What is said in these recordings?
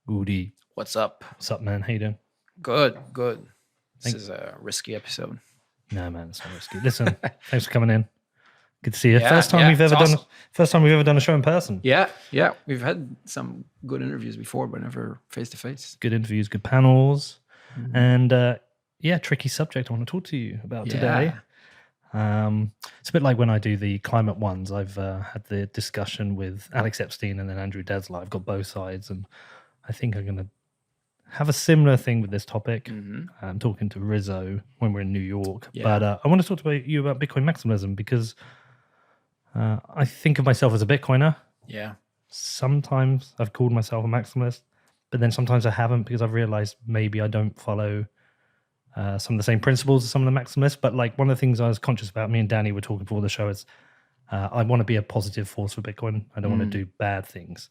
Udi. What's up? What's up, man? How you doing? Good. This is a risky episode. No, man, it's not risky. Listen, thanks for coming in. Good to see you. Yeah, first time we've ever done a show in person. Yeah. We've had some good interviews before, but never face to face. Good interviews, good panels, and tricky subject I want to talk to you about today. It's a bit like when I do the climate ones. I've had the discussion with Alex Epstein and then Andrew Desler. I've got both sides, and I think I'm going to have a similar thing with this topic. I'm talking to Rizzo when we're in New York. Yeah. But I want to talk to you about Bitcoin maximalism because I think of myself as a Bitcoiner. Yeah. Sometimes I've called myself a maximalist, but then sometimes I haven't because I've realized maybe I don't follow some of the same principles as some of the maximalists. But like one of the things I was conscious about, me and Danny were talking before the show, is I want to be a positive force for Bitcoin. I don't want to do bad things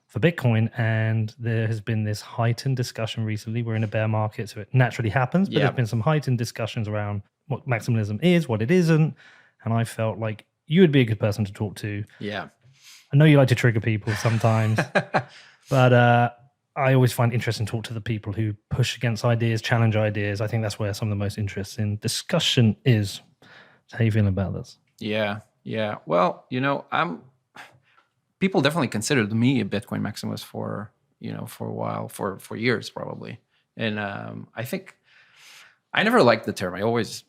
for Bitcoin, and there has been this heightened discussion recently. We're in a bear market, so it naturally happens, but there's been some heightened discussions around what maximalism is, what it isn't, and I felt like you would be a good person to talk to. Yeah. I know you like to trigger people sometimes, but I always find interesting to talk to the people who push against ideas, challenge ideas. I think that's where some of the most interesting discussion is. So how you feeling about this? Yeah. Well, people definitely considered me a Bitcoin maximalist for a while, for years probably. And I think I never liked the term. I always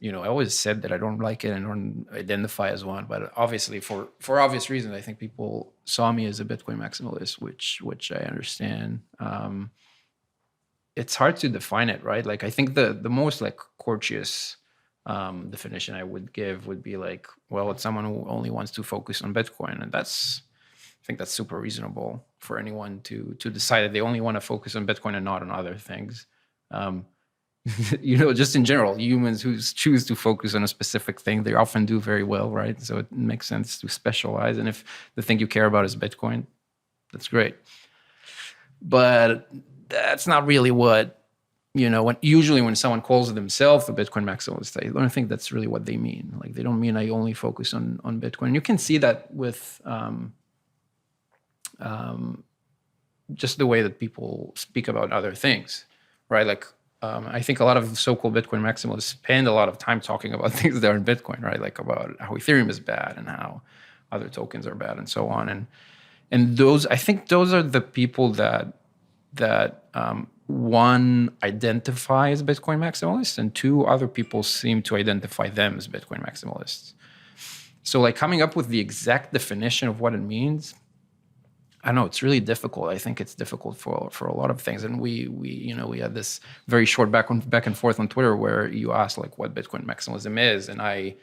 said that I don't like it and don't identify as one. But obviously, for obvious reasons, I think people saw me as a Bitcoin maximalist, which I understand. It's hard to define it, right? Like I think the most like courteous definition I would give would be like, well, it's someone who only wants to focus on Bitcoin, and I think that's super reasonable for anyone to decide that they only want to focus on Bitcoin and not on other things. Just in general, humans who choose to focus on a specific thing, they often do very well, right? So it makes sense to specialize. And if the thing you care about is Bitcoin, that's great. But that's not really what, usually when someone calls themselves a Bitcoin maximalist, I don't think that's really what they mean. Like they don't mean I only focus on Bitcoin. You can see that with just the way that people speak about other things, right? Like I think a lot of so-called Bitcoin maximalists spend a lot of time talking about things that are in Bitcoin, right? Like about how Ethereum is bad and how other tokens are bad and so on. And those, I think those are the people that one, identify as Bitcoin maximalists, and two, other people seem to identify them as Bitcoin maximalists. So like coming up with the exact definition of what it means, I don't know, it's really difficult. I think it's difficult for a lot of things. And we had this very short back and forth on Twitter where you asked like what Bitcoin maximalism is. And I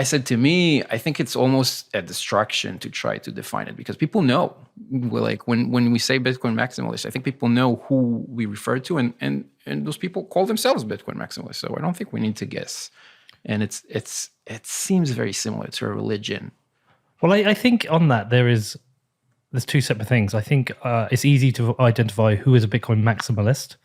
said, to me, I think it's almost a distraction to try to define it, because people know, like when we say Bitcoin maximalist, I think people know who we refer to, and those people call themselves Bitcoin maximalists. So I don't think we need to guess. And it seems very similar to a religion. Well, I think on that there's two separate things. I think it's easy to identify who is a Bitcoin maximalist,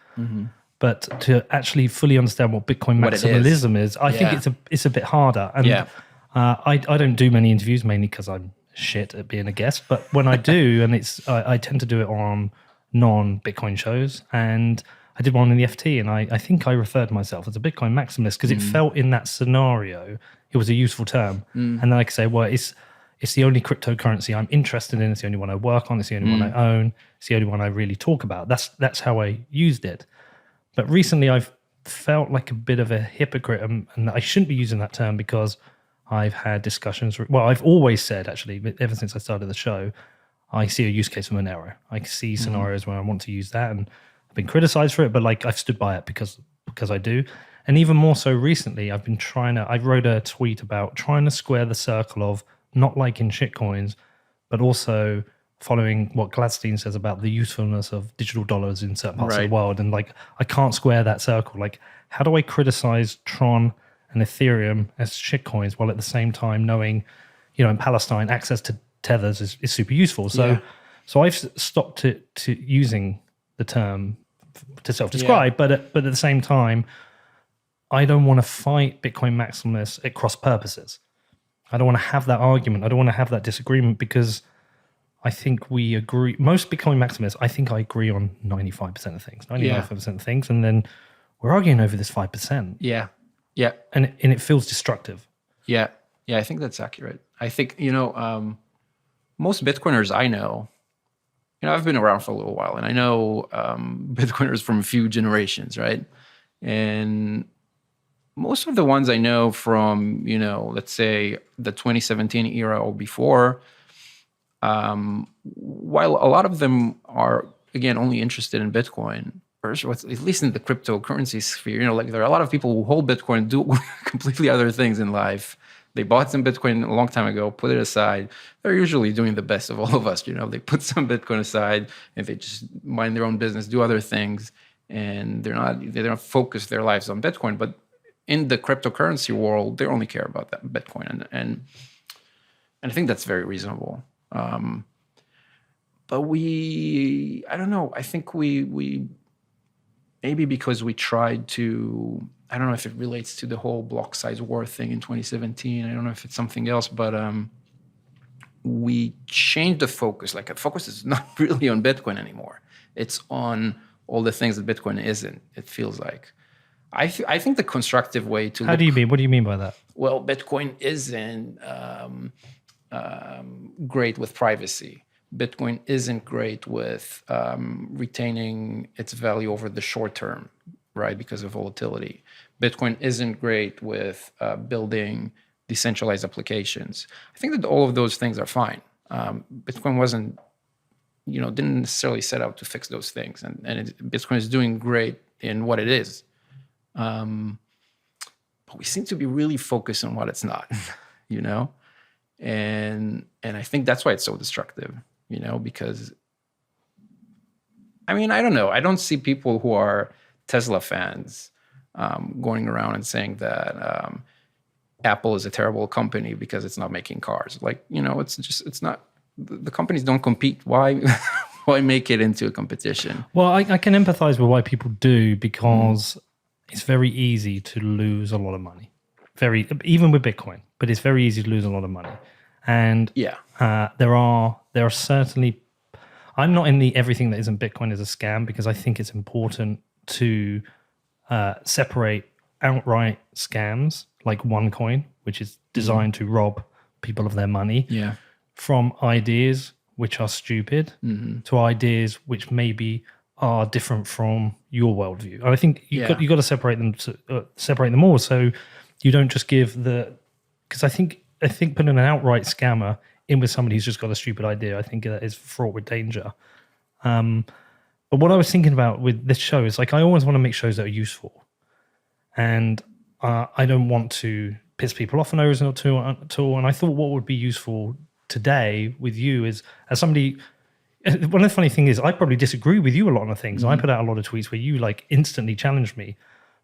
but to actually fully understand what Bitcoin maximalism is, I think it's a bit harder. And I don't do many interviews, mainly because I'm shit at being a guest. But when I do, and I tend to do it on non-Bitcoin shows, and I did one in the FT, and I think I referred to myself as a Bitcoin maximalist because it felt in that scenario it was a useful term. And then I could say, well, it's the only cryptocurrency I'm interested in. It's the only one I work on. It's the only one I own. It's the only one I really talk about. That's how I used it. But recently I've felt like a bit of a hypocrite, and I shouldn't be using that term because I've had discussions. Well, I've always said, actually, ever since I started the show, I see a use case for Monero. I see scenarios where I want to use that, and I've been criticized for it, but like I've stood by it because I do. And even more so recently, I wrote a tweet about trying to square the circle of not liking shitcoins, but also following what Gladstein says about the usefulness of digital dollars in certain parts of the world. And like, I can't square that circle. Like, how do I criticize Tron and Ethereum as shitcoins while at the same time knowing, in Palestine, access to tethers is super useful. So I've stopped to using the term to self-describe, but at the same time, I don't want to fight Bitcoin maximalists at cross purposes. I don't want to have that argument. I don't want to have that disagreement because I think we agree. Most Bitcoin maximalists, I think I agree on 95% of things, 95% of things. And then we're arguing over this 5%. Yeah. And it feels destructive. Yeah. I think that's accurate. I think, most Bitcoiners I know, I've been around for a little while, and I know Bitcoiners from a few generations, right? And most of the ones I know from, let's say the 2017 era or before, while a lot of them are, again, only interested in Bitcoin, or at least in the cryptocurrency sphere, like there are a lot of people who hold Bitcoin and do completely other things in life. They bought some Bitcoin a long time ago, put it aside. They're usually doing the best of all of us. They put some Bitcoin aside and they just mind their own business, do other things, and they don't focus their lives on Bitcoin. But in the cryptocurrency world, they only care about that Bitcoin, and I think that's very reasonable. But I don't know. I think we maybe because we tried to. I don't know if it relates to the whole block size war thing in 2017. I don't know if it's something else, but we changed the focus. Like, the focus is not really on Bitcoin anymore. It's on all the things that Bitcoin isn't, it feels like. I think the constructive way to What do you mean by that? Well, Bitcoin isn't great with privacy. Bitcoin isn't great with retaining its value over the short term, right? Because of volatility. Bitcoin isn't great with building decentralized applications. I think that all of those things are fine. Bitcoin didn't necessarily set out to fix those things. And Bitcoin is doing great in what it is. But we seem to be really focused on what it's not, And I think that's why it's so destructive, because, I don't know. I don't see people who are Tesla fans going around and saying that Apple is a terrible company because it's not making cars. It's not, the companies don't compete. Why make it into a competition? Well, I can empathize with why people do, because it's very easy to lose a lot of money. Even with Bitcoin, but it's very easy to lose a lot of money. And there are certainly, I'm not in the everything that isn't Bitcoin is a scam, because I think it's important to separate outright scams like OneCoin, which is designed to rob people of their money, from ideas which are stupid to ideas which maybe are different from your worldview. And I think you got to separate them all, so you don't just give because I think putting an outright scammer in with somebody who's just got a stupid idea, I think that is fraught with danger. But what I was thinking about with this show is, like, I always want to make shows that are useful, and I don't want to piss people off for no reason at all. And I thought what would be useful today with you is, as somebody, one of the funny things is I probably disagree with you a lot on the things. I put out a lot of tweets where you instantly challenge me,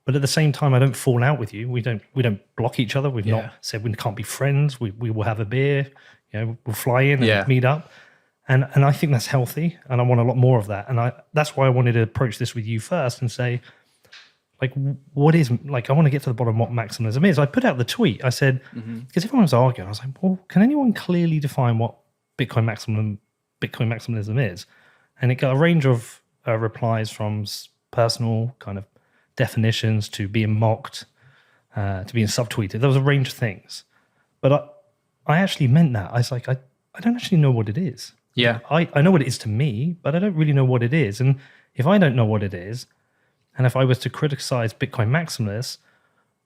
but at the same time I don't fall out with you. We don't block each other. We've not said we can't be friends. We will have a beer. We'll fly in and meet up. And I think that's healthy, and I want a lot more of that. And that's why I wanted to approach this with you first and say, what is, I want to get to the bottom of what maximalism is. I put out the tweet. I said, because everyone was arguing, I was like, well, can anyone clearly define what Bitcoin maximalism is? And it got a range of replies, from personal kind of definitions to being mocked, to being subtweeted. There was a range of things. But I actually meant that. I was like, I don't actually know what it is. Yeah. I know what it is to me, but I don't really know what it is. And if I don't know what it is, and if I was to criticize Bitcoin maximalists,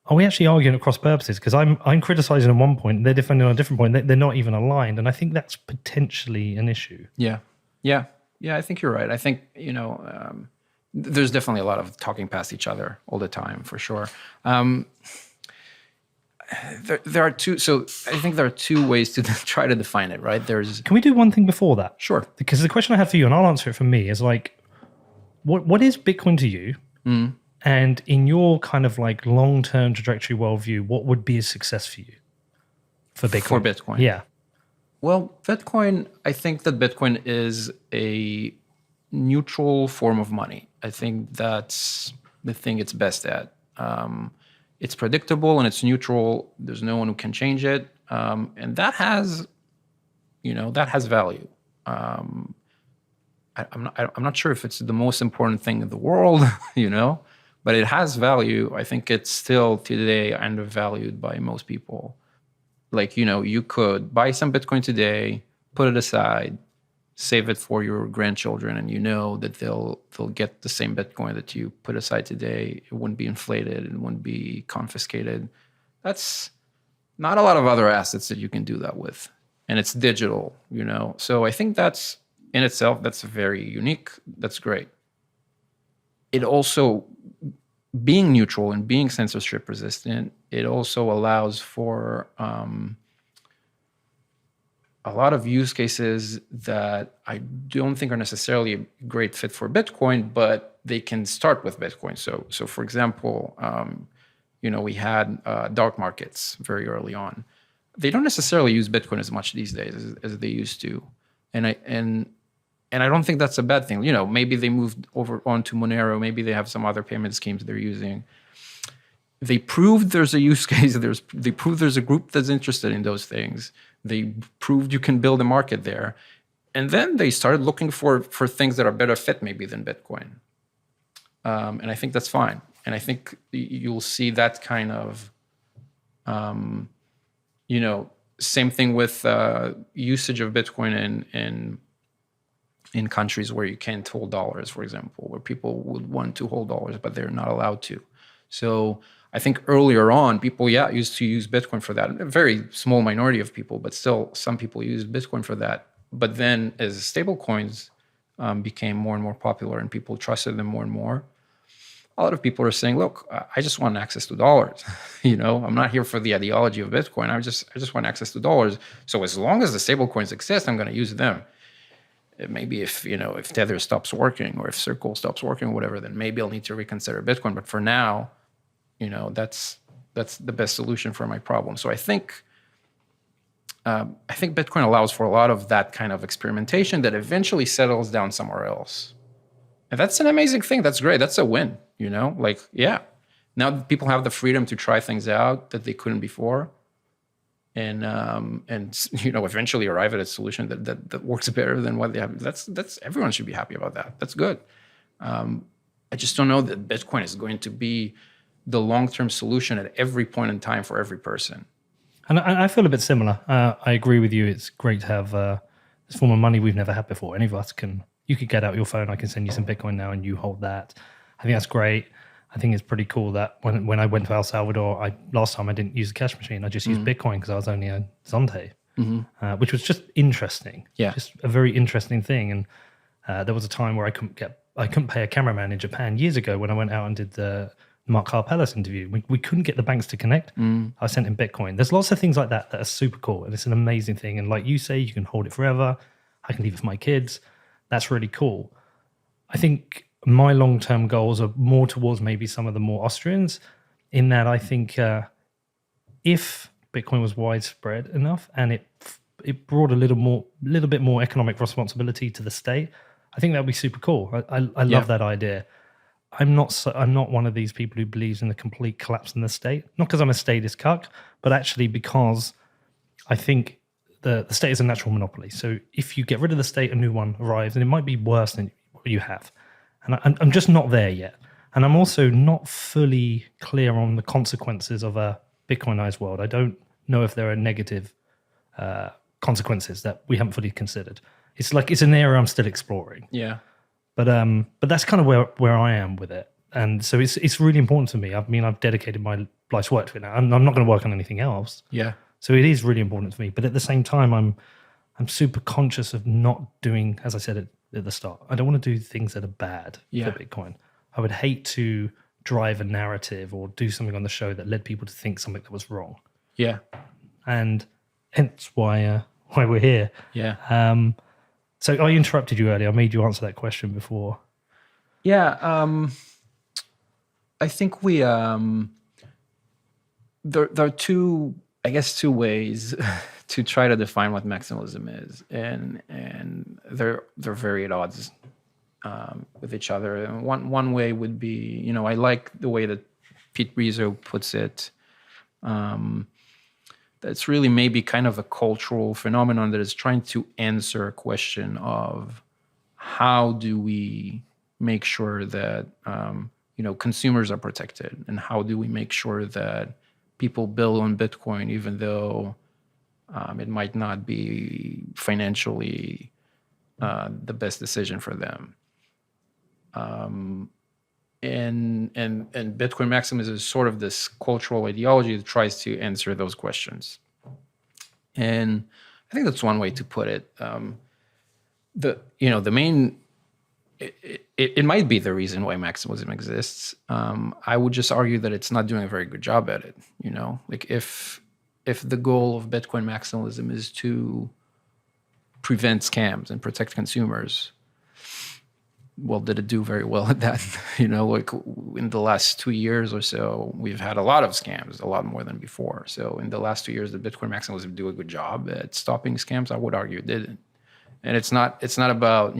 are we actually arguing at cross purposes? Because I'm criticizing on one point, they're defending on a different point. They're not even aligned. And I think that's potentially an issue. Yeah, I think you're right. I think, there's definitely a lot of talking past each other all the time, for sure. There are two. So I think there are two ways to try to define it, right? Can we do one thing before that? Sure. Because the question I have for you, and I'll answer it for me, is what is Bitcoin to you? And in your kind of long-term trajectory worldview, what would be a success for you for Bitcoin? For Bitcoin, yeah. Well, Bitcoin, I think that Bitcoin is a neutral form of money. I think that's the thing it's best at. It's predictable and it's neutral. There's no one who can change it, and that has value. I'm not sure if it's the most important thing in the world, but it has value. I think it's still today undervalued by most people. Like, you could buy some Bitcoin today, put it aside, save it for your grandchildren, and that they'll get the same Bitcoin that you put aside today. It wouldn't be inflated, it wouldn't be confiscated. That's not a lot of other assets that you can do that with. And it's digital, So I think that's in itself, that's very unique. That's great. It also, being neutral and being censorship resistant, it also allows for a lot of use cases that I don't think are necessarily a great fit for Bitcoin, but they can start with Bitcoin. So for example, we had dark markets very early on. They don't necessarily use Bitcoin as much these days as they used to, and I don't think that's a bad thing. Maybe they moved over onto Monero. Maybe they have some other payment schemes they're using. They proved there's a use case. They proved there's a group that's interested in those things. They proved you can build a market there. And then they started looking for things that are better fit maybe than Bitcoin. And I think that's fine. And I think you'll see that kind of, same thing with usage of Bitcoin in countries where you can't hold dollars, for example, where people would want to hold dollars, but they're not allowed to. So I think earlier on, people, used to use Bitcoin for that. A very small minority of people, but still some people used Bitcoin for that. But then as stable coins became more and more popular and people trusted them more and more, a lot of people are saying, look, I just want access to dollars. I'm not here for the ideology of Bitcoin. I just want access to dollars. So as long as the stable coins exist, I'm going to use them. Maybe if Tether stops working or if Circle stops working or whatever, then maybe I'll need to reconsider Bitcoin. But for now, that's the best solution for my problem. So I think Bitcoin allows for a lot of that kind of experimentation that eventually settles down somewhere else. And that's an amazing thing. That's great. That's a win, Now people have the freedom to try things out that they couldn't before. And eventually arrive at a solution that works better than what they have. That's everyone should be happy about that. That's good. I just don't know that Bitcoin is going to be the long-term solution at every point in time for every person. And I feel a bit similar. I agree with you. It's great to have this form of money we've never had before. Any of us you could get out your phone. I can send you some Bitcoin now and you hold that. I think that's great. I think it's pretty cool that when I went to El Salvador, last time I didn't use a cash machine. I just used Bitcoin because I was only a Zonte, which was just interesting. Yeah, just a very interesting thing. And there was a time where I couldn't pay a cameraman in Japan years ago when I went out and did the Mark Karpeles interview. We couldn't get the banks to connect. I sent him Bitcoin. There's lots of things like that are super cool, and it's an amazing thing. And like you say, you can hold it forever. I can leave it for my kids. That's really cool. I think my long-term goals are more towards maybe some of the more Austrians, in that I think if Bitcoin was widespread enough and it brought a little bit more economic responsibility to the state, I think that would be super cool. I love that idea. I'm not one of these people who believes in the complete collapse in the state, not because I'm a statist cuck, but actually because I think the state is a natural monopoly. So if you get rid of the state, a new one arrives, and it might be worse than what you have. And I'm just not there yet. And I'm also not fully clear on the consequences of a Bitcoinized world. I don't know if there are negative consequences that we haven't fully considered. It's an area I'm still exploring. Yeah. But that's kind of where I am with it. And so it's really important to me. I mean, I've dedicated my life's work to it now. I'm not going to work on anything else. Yeah. So it is really important to me. But at the same time, I'm super conscious of not doing, as I said at the start, I don't want to do things that are bad for Bitcoin. I would hate to drive a narrative or do something on the show that led people to think something that was wrong. Yeah. And hence why we're here. Yeah. So I interrupted you earlier. I made you answer that question before. Yeah. I think we there are two ways to try to define what maximalism is, and they're very at odds with each other. And one way would be, I like the way that Pete Rizzo puts it. that's really maybe kind of a cultural phenomenon that is trying to answer a question of how do we make sure that consumers are protected, and how do we make sure that people build on Bitcoin even though it might not be financially the best decision for them. And Bitcoin maximalism is sort of this cultural ideology that tries to answer those questions. And I think that's one way to put it. The main, it might be the reason why maximalism exists. I would just argue that it's not doing a very good job at it. Like if the goal of Bitcoin maximalism is to prevent scams and protect consumers, well, did it do very well at that? Like in the last 2 years or so, we've had a lot of scams, a lot more than before. So in the last 2 years, did Bitcoin maximalism do a good job at stopping scams? I would argue it didn't. And it's not about,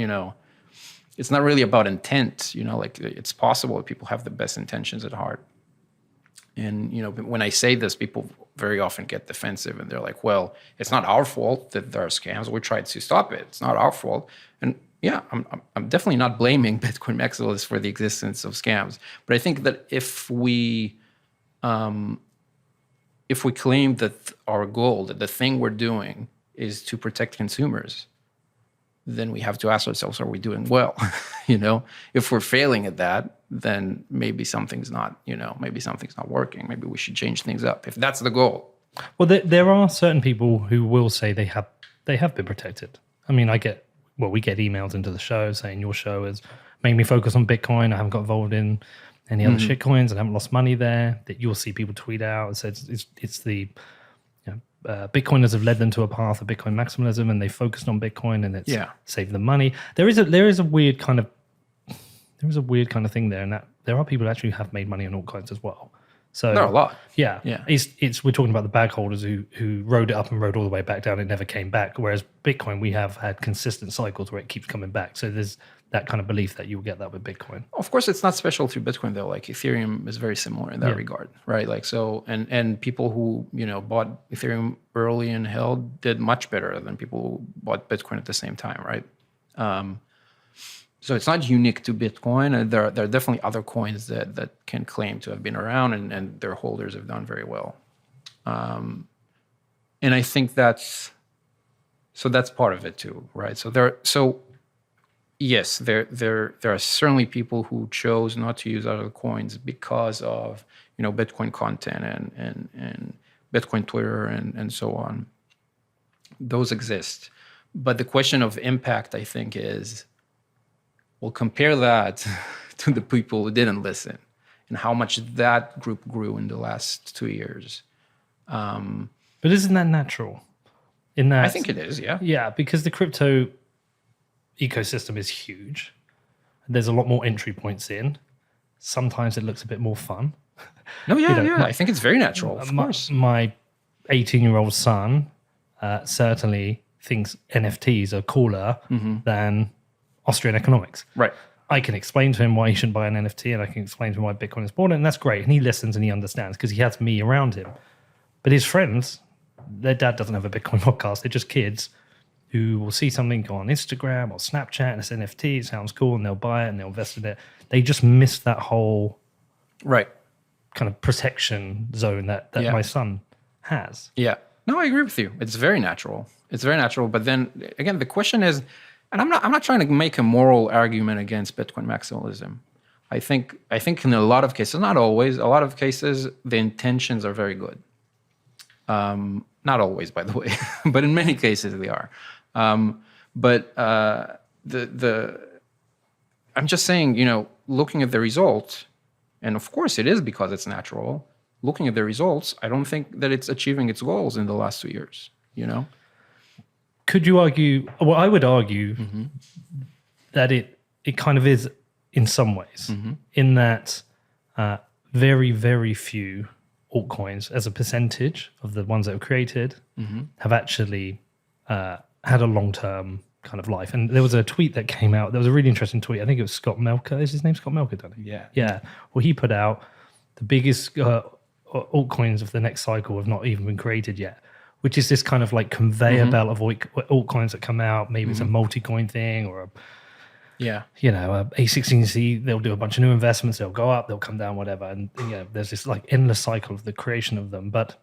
it's not really about intent. Like it's possible that people have the best intentions at heart. And, when I say this, people very often get defensive and they're like, well, it's not our fault that there are scams. We tried to stop it. It's not our fault. And yeah, I'm definitely not blaming Bitcoin maximalists for the existence of scams. But I think that if we claim that our goal, that the thing we're doing is to protect consumers, then we have to ask ourselves, are we doing well? If we're failing at that, then maybe something's not working. Maybe we should change things up if that's the goal. Well, there are certain people who will say they have been protected. I mean, we get emails into the show saying your show has made me focus on Bitcoin. I haven't got involved in any other shitcoins and I haven't lost money there. That you'll see people tweet out and say it's the Bitcoiners have led them to a path of Bitcoin maximalism, and they focused on Bitcoin, and it's saved them money. There is a weird kind of thing there, and that there are people who actually have made money on altcoins as well. So there are a lot. Yeah. It's we're talking about the bag holders who rode it up and rode all the way back down. It never came back. Whereas Bitcoin, we have had consistent cycles where it keeps coming back. So there's that kind of belief that you'll get that with Bitcoin. Of course, it's not special to Bitcoin though. Like Ethereum is very similar in that regard, right? Like so, and people who bought Ethereum early and held did much better than people who bought Bitcoin at the same time, right? So it's not unique to Bitcoin. And there are definitely other coins that can claim to have been around and their holders have done very well. And I think that's part of it too, right? Yes, there are certainly people who chose not to use other coins because of Bitcoin content and Bitcoin Twitter and so on. Those exist. But the question of impact, I think, is, well, compare that to the people who didn't listen and how much that group grew in the last 2 years. But isn't that natural? I think it is, yeah. Yeah, because the crypto ecosystem is huge. There's a lot more entry points in. Sometimes it looks a bit more fun. No, yeah. I think it's very natural, of course. My 18-year-old son certainly thinks NFTs are cooler than Austrian economics. Right. I can explain to him why he shouldn't buy an NFT, and I can explain to him why Bitcoin is important, and that's great. And he listens and he understands because he has me around him. But his friends, their dad doesn't have a Bitcoin podcast. They're just kids who will see something on Instagram or Snapchat and it's NFT, it sounds cool, and they'll buy it and they'll invest in it. They just miss that whole kind of protection zone that my son has. Yeah. No, I agree with you. It's very natural. But then again, the question is, and I'm not trying to make a moral argument against Bitcoin maximalism. I think in a lot of cases, not always, a lot of cases, the intentions are very good. Not always, by the way, but in many cases they are. But I'm just saying, looking at the result, and of course it is because it's natural. Looking at the results, I don't think that it's achieving its goals in the last 2 years. Could you argue? Well, I would argue that it kind of is in some ways, in that very, very few altcoins as a percentage of the ones that were created have actually had a long-term kind of life. And there was a tweet that came out. There was a really interesting tweet. I think it was Scott Melker. Is his name Scott Melker, don't he? Yeah. Yeah. Well, he put out the biggest altcoins of the next cycle have not even been created yet. which is this kind of like conveyor belt of altcoins that come out. Maybe it's a multi-coin thing or a A16Z. They'll do a bunch of new investments. They'll go up, they'll come down, whatever. And there's this like endless cycle of the creation of them. But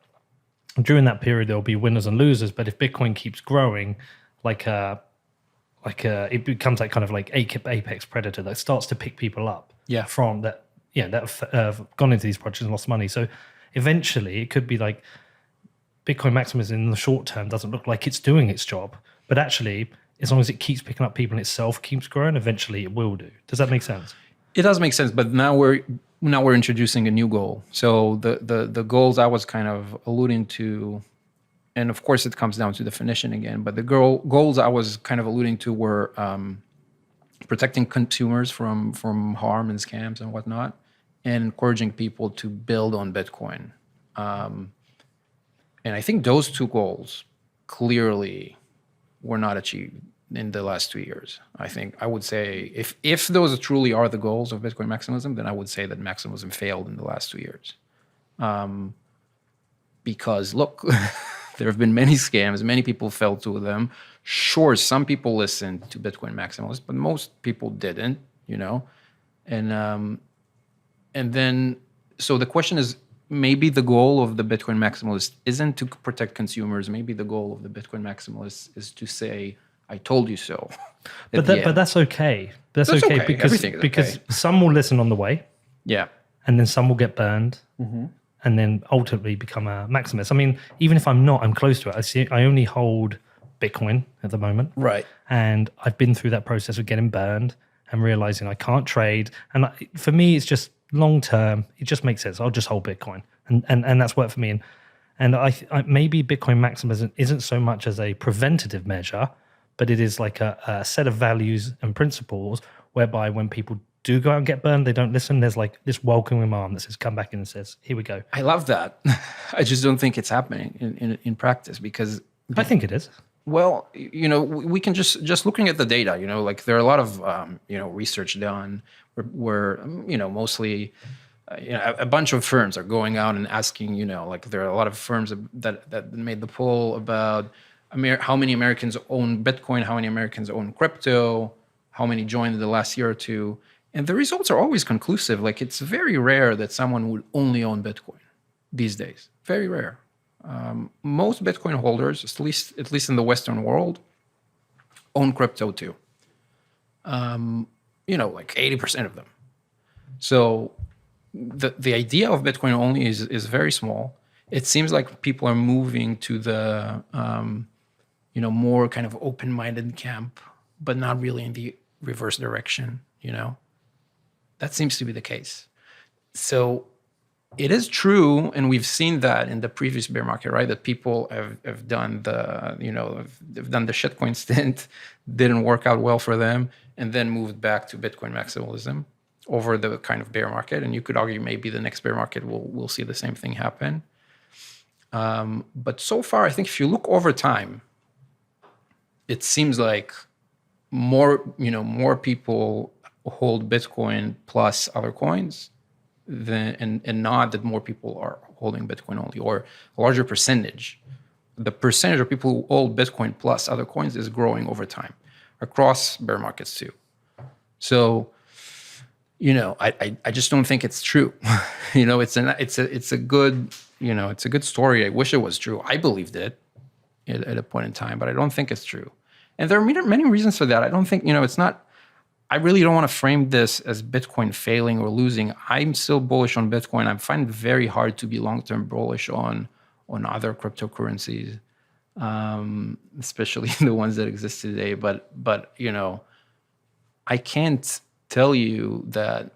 during that period, there'll be winners and losers. But if Bitcoin keeps growing, it becomes like kind of like apex predator that starts to pick people up from that have gone into these projects and lost money. So eventually it could be like Bitcoin maximalism in the short term doesn't look like it's doing its job, but actually as long as it keeps picking up people and itself keeps growing, eventually it will do. Does that make sense? It does make sense, but now we're introducing a new goal. So the goals I was kind of alluding to, and of course it comes down to definition again, but the goals I was kind of alluding to were protecting consumers from harm and scams and whatnot, and encouraging people to build on Bitcoin. And I think those two goals clearly were not achieved in the last 2 years. I would say if those truly are the goals of Bitcoin maximalism, then I would say that maximalism failed in the last 2 years. Because look, there have been many scams, many people fell to them. Sure, some people listened to Bitcoin maximalists, but most people didn't, And then, so the question is, maybe the goal of the Bitcoin maximalist isn't to protect consumers. Maybe the goal of the Bitcoin maximalist is to say, I told you so. But that's okay. That's okay because some will listen on the way. Yeah. And then some will get burned. Mm-hmm. And then ultimately become a maximalist. I mean, even if I'm not, I'm close to it. I only hold Bitcoin at the moment. Right. And I've been through that process of getting burned and realizing I can't trade. And for me, it's just long term. It just makes sense. I'll just hold Bitcoin. And that's worked for me. And I maybe Bitcoin maximalism isn't so much as a preventative measure, but it is like a set of values and principles whereby when people do go out and get burned, they don't listen. There's like this welcoming arm that says, come back in and says, here we go. I love that. I just don't think it's happening in practice because... I think it is. Well, we can just looking at the data, like there are a lot of, research done where mostly, a bunch of firms are going out and asking, like there are a lot of firms that made the poll about how many Americans own Bitcoin, how many Americans own crypto, how many joined in the last year or two. And the results are always conclusive. Like it's very rare that someone would only own Bitcoin these days. Very rare. Most Bitcoin holders, at least in the Western world, own crypto too. Like 80% of them. So the idea of Bitcoin only is very small. It seems like people are moving to the more kind of open-minded camp, but not really in the reverse direction. That seems to be the case. So it is true, and we've seen that in the previous bear market, right? That people have done they've done the shitcoin stint, didn't work out well for them, and then moved back to Bitcoin maximalism over the kind of bear market. And you could argue maybe the next bear market we'll see the same thing happen. But so far, I think if you look over time, it seems like more people hold Bitcoin plus other coins and not that more people are holding Bitcoin only, or a larger percentage. The percentage of people who hold Bitcoin plus other coins is growing over time across bear markets too. So, I just don't think it's true. It's a good story. I wish it was true. I believed it at a point in time, but I don't think it's true. And there are many reasons for that. I don't think, it's not, I really don't want to frame this as Bitcoin failing or losing. I'm still bullish on Bitcoin. I find it very hard to be long-term bullish on other cryptocurrencies, especially the ones that exist today. But I can't tell you that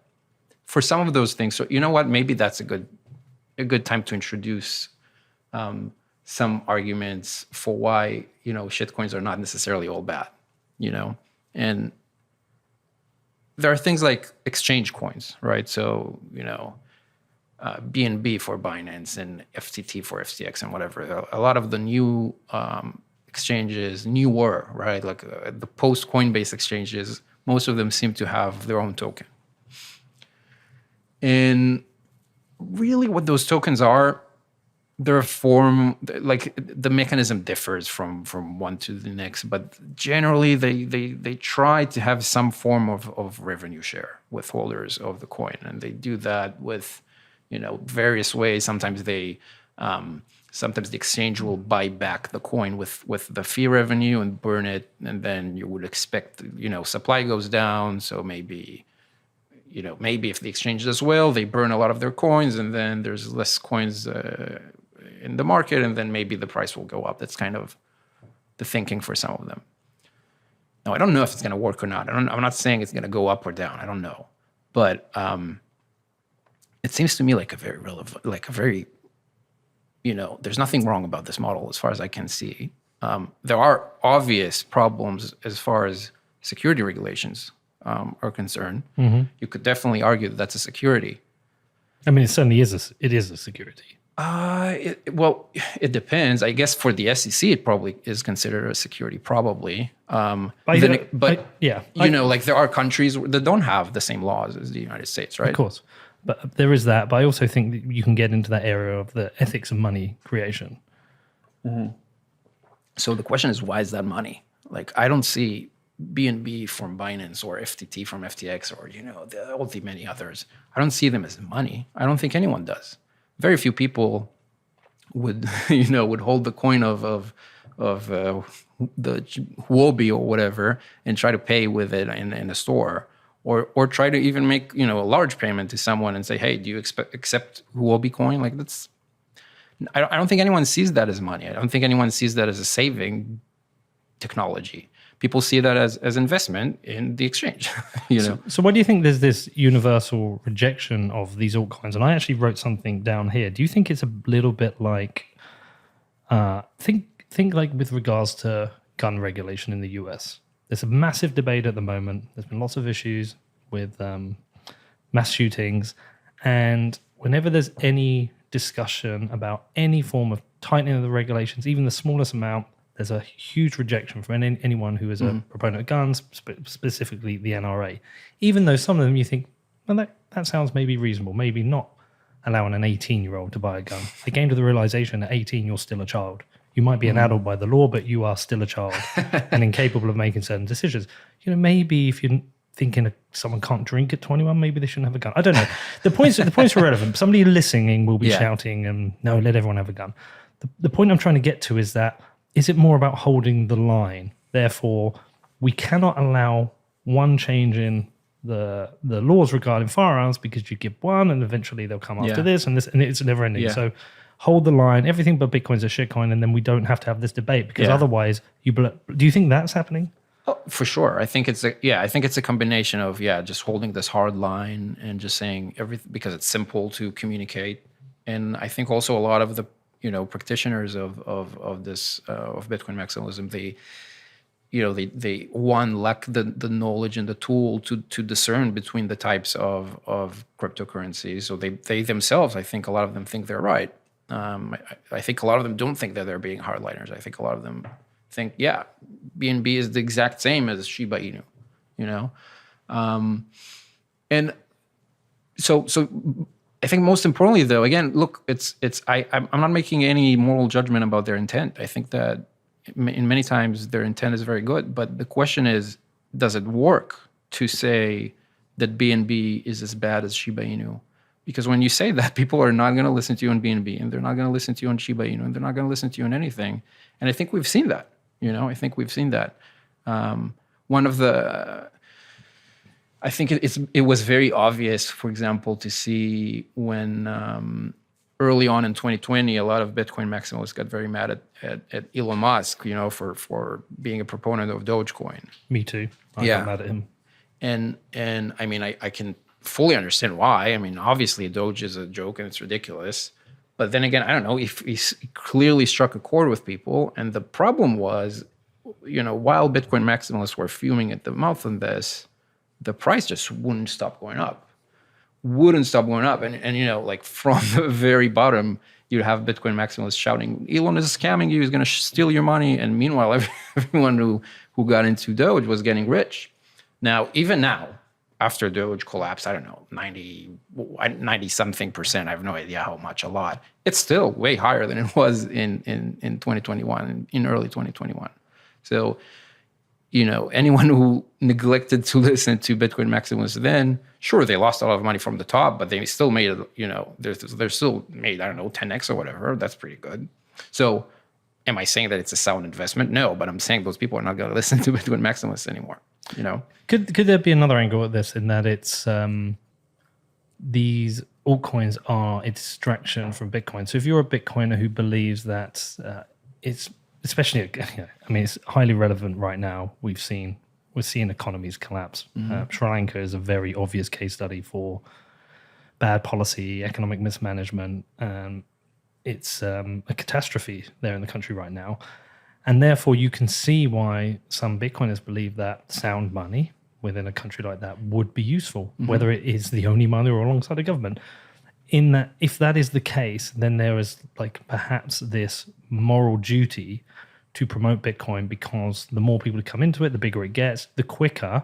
for some of those things. So you know what? Maybe that's a good time to introduce some arguments for why shitcoins are not necessarily all bad. And there are things like exchange coins, right? So, BNB for Binance and FTT for FTX and whatever. A lot of the new exchanges, newer, right? Like the post-Coinbase exchanges, most of them seem to have their own token. And really what those tokens are there are like the mechanism differs from one to the next, but generally they try to have some form of revenue share with holders of the coin, and they do that with various ways. Sometimes sometimes the exchange will buy back the coin with the fee revenue and burn it, and then you would expect supply goes down, so maybe if the exchange does well, they burn a lot of their coins, and then there's less coins in the market, and then maybe the price will go up. That's kind of the thinking for some of them. Now, I don't know if it's going to work or not. I'm not saying it's going to go up or down. I don't know, but it seems to me like a very relevant, there's nothing wrong about this model as far as I can see. There are obvious problems as far as security regulations are concerned. Mm-hmm. You could definitely argue that that's a security. I mean, it certainly is. It is a security. It depends. I guess for the SEC, it probably is considered a security, probably. Like there are countries that don't have the same laws as the United States, right? Of course. But there is that. But I also think that you can get into that area of the ethics of money creation. Mm-hmm. So the question is, why is that money? Like, I don't see BNB from Binance or FTT from FTX or all the many others. I don't see them as money. I don't think anyone does. Very few people would hold the coin of the Huobi or whatever and try to pay with it in a store, or try to even make a large payment to someone and say, hey, do you accept Huobi coin? Like, that's. I don't think anyone sees that as money. I don't think anyone sees that as a saving technology. People see that as investment in the exchange. So why do you think there's this universal rejection of these altcoins? And I actually wrote something down here. Do you think it's a little bit like think like with regards to gun regulation in the US? There's a massive debate at the moment. There's been lots of issues with mass shootings, and whenever there's any discussion about any form of tightening of the regulations, even the smallest amount, there's a huge rejection from anyone who is a proponent of guns, specifically the NRA. Even though some of them you think, well, that sounds maybe reasonable, maybe not allowing an 18-year-old to buy a gun. They came to the realization at 18, you're still a child. You might be an adult by the law, but you are still a child and incapable of making certain decisions. Maybe if you're thinking someone can't drink at 21, maybe they shouldn't have a gun. I don't know. The points are relevant. Somebody listening will be shouting, no, let everyone have a gun. The point I'm trying to get to is that, is it more about holding the line? Therefore, we cannot allow one change in the laws regarding firearms because you give one and eventually they'll come after this and it's never ending. Yeah. So hold the line. Everything but Bitcoin's a shitcoin, and then we don't have to have this debate because otherwise do you think that's happening? Oh, for sure. I think it's a combination of just holding this hard line and just saying everything because it's simple to communicate. And I think also a lot of the practitioners of this of Bitcoin maximalism, they lack the knowledge and the tool to discern between the types of cryptocurrencies. So they themselves, I think a lot of them think they're right. I think a lot of them don't think that they're being hardliners. I think a lot of them think, BNB is the exact same as Shiba Inu, and so. I think most importantly, though, again, look, I'm not making any moral judgment about their intent. I think that in many times their intent is very good, but the question is, does it work to say that BNB is as bad as Shiba Inu? Because when you say that, people are not going to listen to you on BNB, and they're not going to listen to you on Shiba Inu, and they're not going to listen to you on anything. And I think we've seen that. I think it was very obvious, for example, to see when early on in 2020, a lot of Bitcoin maximalists got very mad at Elon Musk, for being a proponent of Dogecoin. Me too. I got mad at him. And I mean, I can fully understand why. I mean, obviously Doge is a joke and it's ridiculous. But then again, I don't know if he clearly struck a chord with people. And the problem was, while Bitcoin maximalists were fuming at the mouth on this, the price just wouldn't stop going up. And like from the very bottom, you'd have Bitcoin maximalists shouting, Elon is scamming you, he's going to steal your money. And meanwhile, everyone who got into Doge was getting rich. Now, even now, after Doge collapsed, I don't know, 90 something percent. I have no idea how much, a lot. It's still way higher than it was in 2021, in early 2021. So, anyone who neglected to listen to Bitcoin maximalists then, sure, they lost a lot of money from the top, but they still made, they're still made, I don't know, 10x or whatever. That's pretty good. So am I saying that it's a sound investment? No, but I'm saying those people are not going to listen to Bitcoin maximalists anymore. Could there be another angle at this, in that it's these altcoins are a distraction from Bitcoin? So if you're a Bitcoiner who believes that it's, especially, it's highly relevant right now. We're seeing economies collapse. Sri Lanka is a very obvious case study for bad policy, economic mismanagement. It's a catastrophe there in the country right now. And therefore, you can see why some Bitcoiners believe that sound money within a country like that would be useful, whether it is the only money or alongside the government. In that, if that is the case, then there is perhaps this moral duty to promote Bitcoin, because the more people who come into it, the bigger it gets, the quicker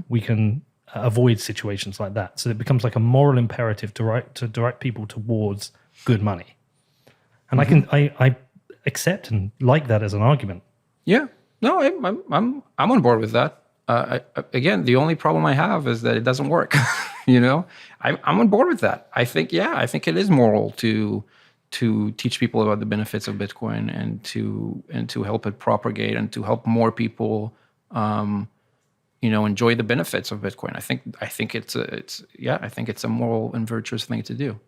we can avoid situations like that. So it becomes like a moral imperative to direct people towards good money. And I accept and like that as an argument. Yeah, no, I'm on board with that. Again, the only problem I have is that it doesn't work. I'm on board with that. I think it is moral to teach people about the benefits of Bitcoin and to help it propagate and to help more people, enjoy the benefits of Bitcoin. I think it's a moral and virtuous thing to do.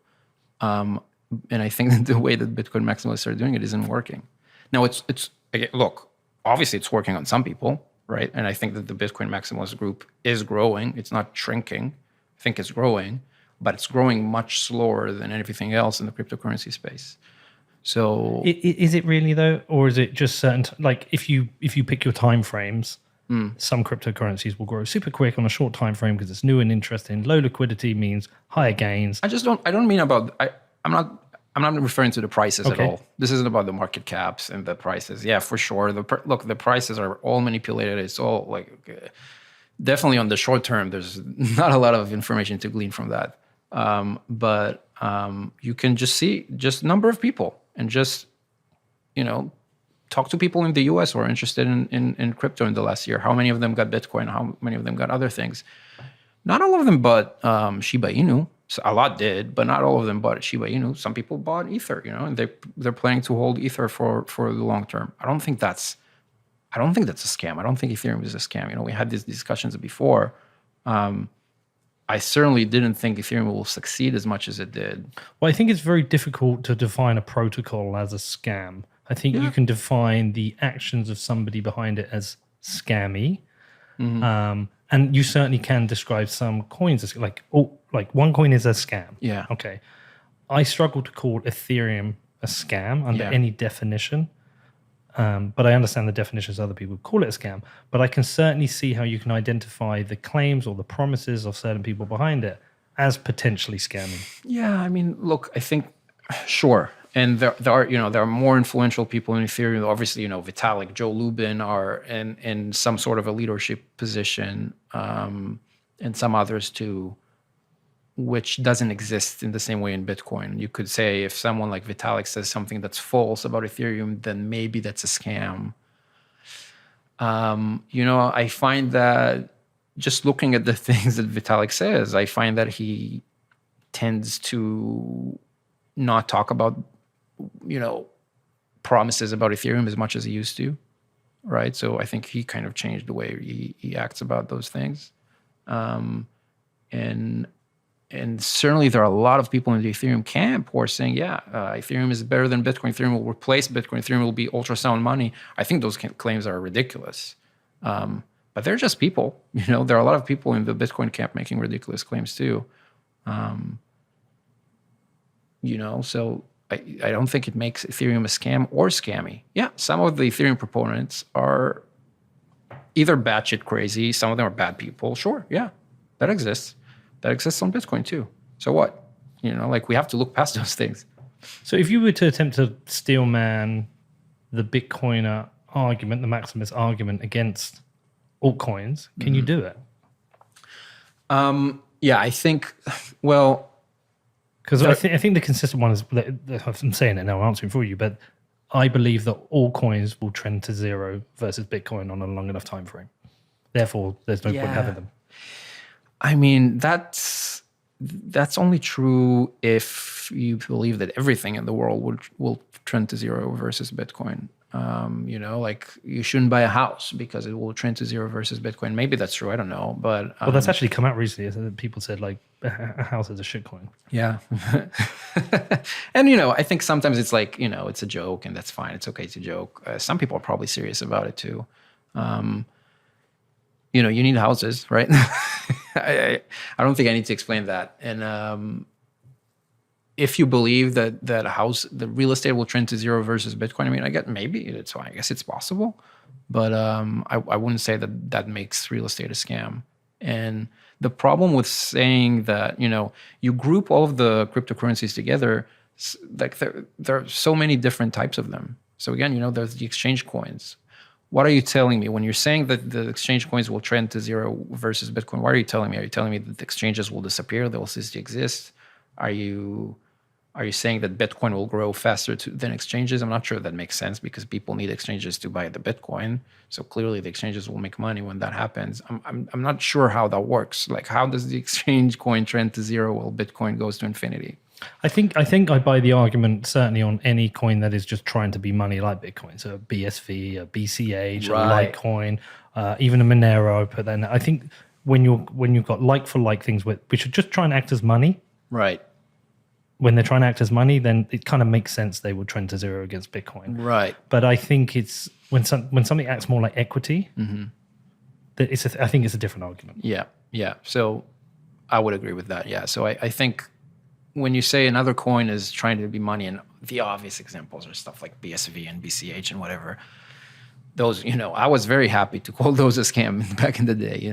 And I think that the way that Bitcoin maximalists are doing it isn't working. Now, look, obviously it's working on some people, right? And I think that the Bitcoin maximalist group is growing. It's not shrinking. I think it's growing, but it's growing much slower than everything else in the cryptocurrency space. So, is it really though, or is it just certain? If you pick your time frames, some cryptocurrencies will grow super quick on a short time frame because it's new and interesting. Low liquidity means higher gains. I don't mean about. I'm not referring to the prices at all. This isn't about the market caps and the prices. Yeah, for sure. The prices are all manipulated. It's all definitely on the short term, there's not a lot of information to glean from that. But you can just see number of people and just, talk to people in the US who are interested in crypto in the last year. How many of them got Bitcoin? How many of them got other things? Not all of them bought Shiba Inu. So a lot did, but not all of them bought Shiba Inu. Some people bought Ether, and they're planning to hold Ether for the long term. I don't think that's a scam. I don't think Ethereum is a scam. We had these discussions before. I certainly didn't think Ethereum will succeed as much as it did. Well, I think it's very difficult to define a protocol as a scam. I think you can define the actions of somebody behind it as scammy. And you certainly can describe some coins as like one coin is a scam. Yeah. Okay. I struggle to call Ethereum a scam under any definition. But I understand the definitions other people call it a scam. But I can certainly see how you can identify the claims or the promises of certain people behind it as potentially scamming. Yeah, look, I think, sure. And there are more influential people in Ethereum. Obviously, Vitalik, Joe Lubin are in some sort of a leadership position, and some others too, which doesn't exist in the same way in Bitcoin. You could say if someone like Vitalik says something that's false about Ethereum, then maybe that's a scam. I find that just looking at the things that Vitalik says, I find that he tends to not talk about, promises about Ethereum as much as he used to, right? So I think he kind of changed the way he acts about those things. And certainly there are a lot of people in the Ethereum camp who are saying, Ethereum is better than Bitcoin. Ethereum will replace Bitcoin. Ethereum will be ultrasound money. I think those claims are ridiculous. But they're just people. There are a lot of people in the Bitcoin camp making ridiculous claims too. So I don't think it makes Ethereum a scam or scammy. Yeah, some of the Ethereum proponents are either batshit crazy. Some of them are bad people. Sure, yeah, that exists. That exists on Bitcoin too. So what? We have to look past those things. So if you were to attempt to steelman the Bitcoiner argument, the maximalist argument against altcoins, can you do it? Yeah, I think, well, Because I think the consistent one is, I'm saying it now, I'm answering for you, but I believe that all coins will trend to zero versus Bitcoin on a long enough time frame. Therefore, there's no point having them. I mean, that's only true if you believe that everything in the world will trend to zero versus Bitcoin. Like you shouldn't buy a house because it will trend to zero versus Bitcoin. Maybe that's true. I don't know. But well, that's actually come out recently. People said like a house is a shitcoin. Yeah. And, I think sometimes it's like, it's a joke and that's fine. It's okay to joke. Some people are probably serious about it too. You need houses, right? I don't think I need to explain that. And if you believe that the real estate will trend to zero versus Bitcoin, I mean, I guess it's possible, but I wouldn't say that makes real estate a scam. And the problem with saying that, you group all of the cryptocurrencies together, like there are so many different types of them. So again, there's the exchange coins. What are you telling me when you're saying that the exchange coins will trend to zero versus Bitcoin? What are you telling me? Are you telling me that the exchanges will disappear? They will cease to exist? Are you saying that Bitcoin will grow faster than exchanges? I'm not sure that makes sense because people need exchanges to buy the Bitcoin. So clearly the exchanges will make money when that happens. I'm not sure how that works. Like, how does the exchange coin trend to zero while Bitcoin goes to infinity? I think I buy the argument certainly on any coin that is just trying to be money like Bitcoin. So a BSV, a BCH, Right. a Litecoin, even a Monero. But then I think when you've got like for like things which are just trying to act as money, right? When they're trying to act as money, then it kind of makes sense they will trend to zero against Bitcoin. Right. But I think it's when something acts more like equity, that I think it's a different argument. Yeah. Yeah. So I would agree with that. Yeah. So I think when you say another coin is trying to be money, and the obvious examples are stuff like BSV and BCH and whatever, those, I was very happy to call those a scam back in the day,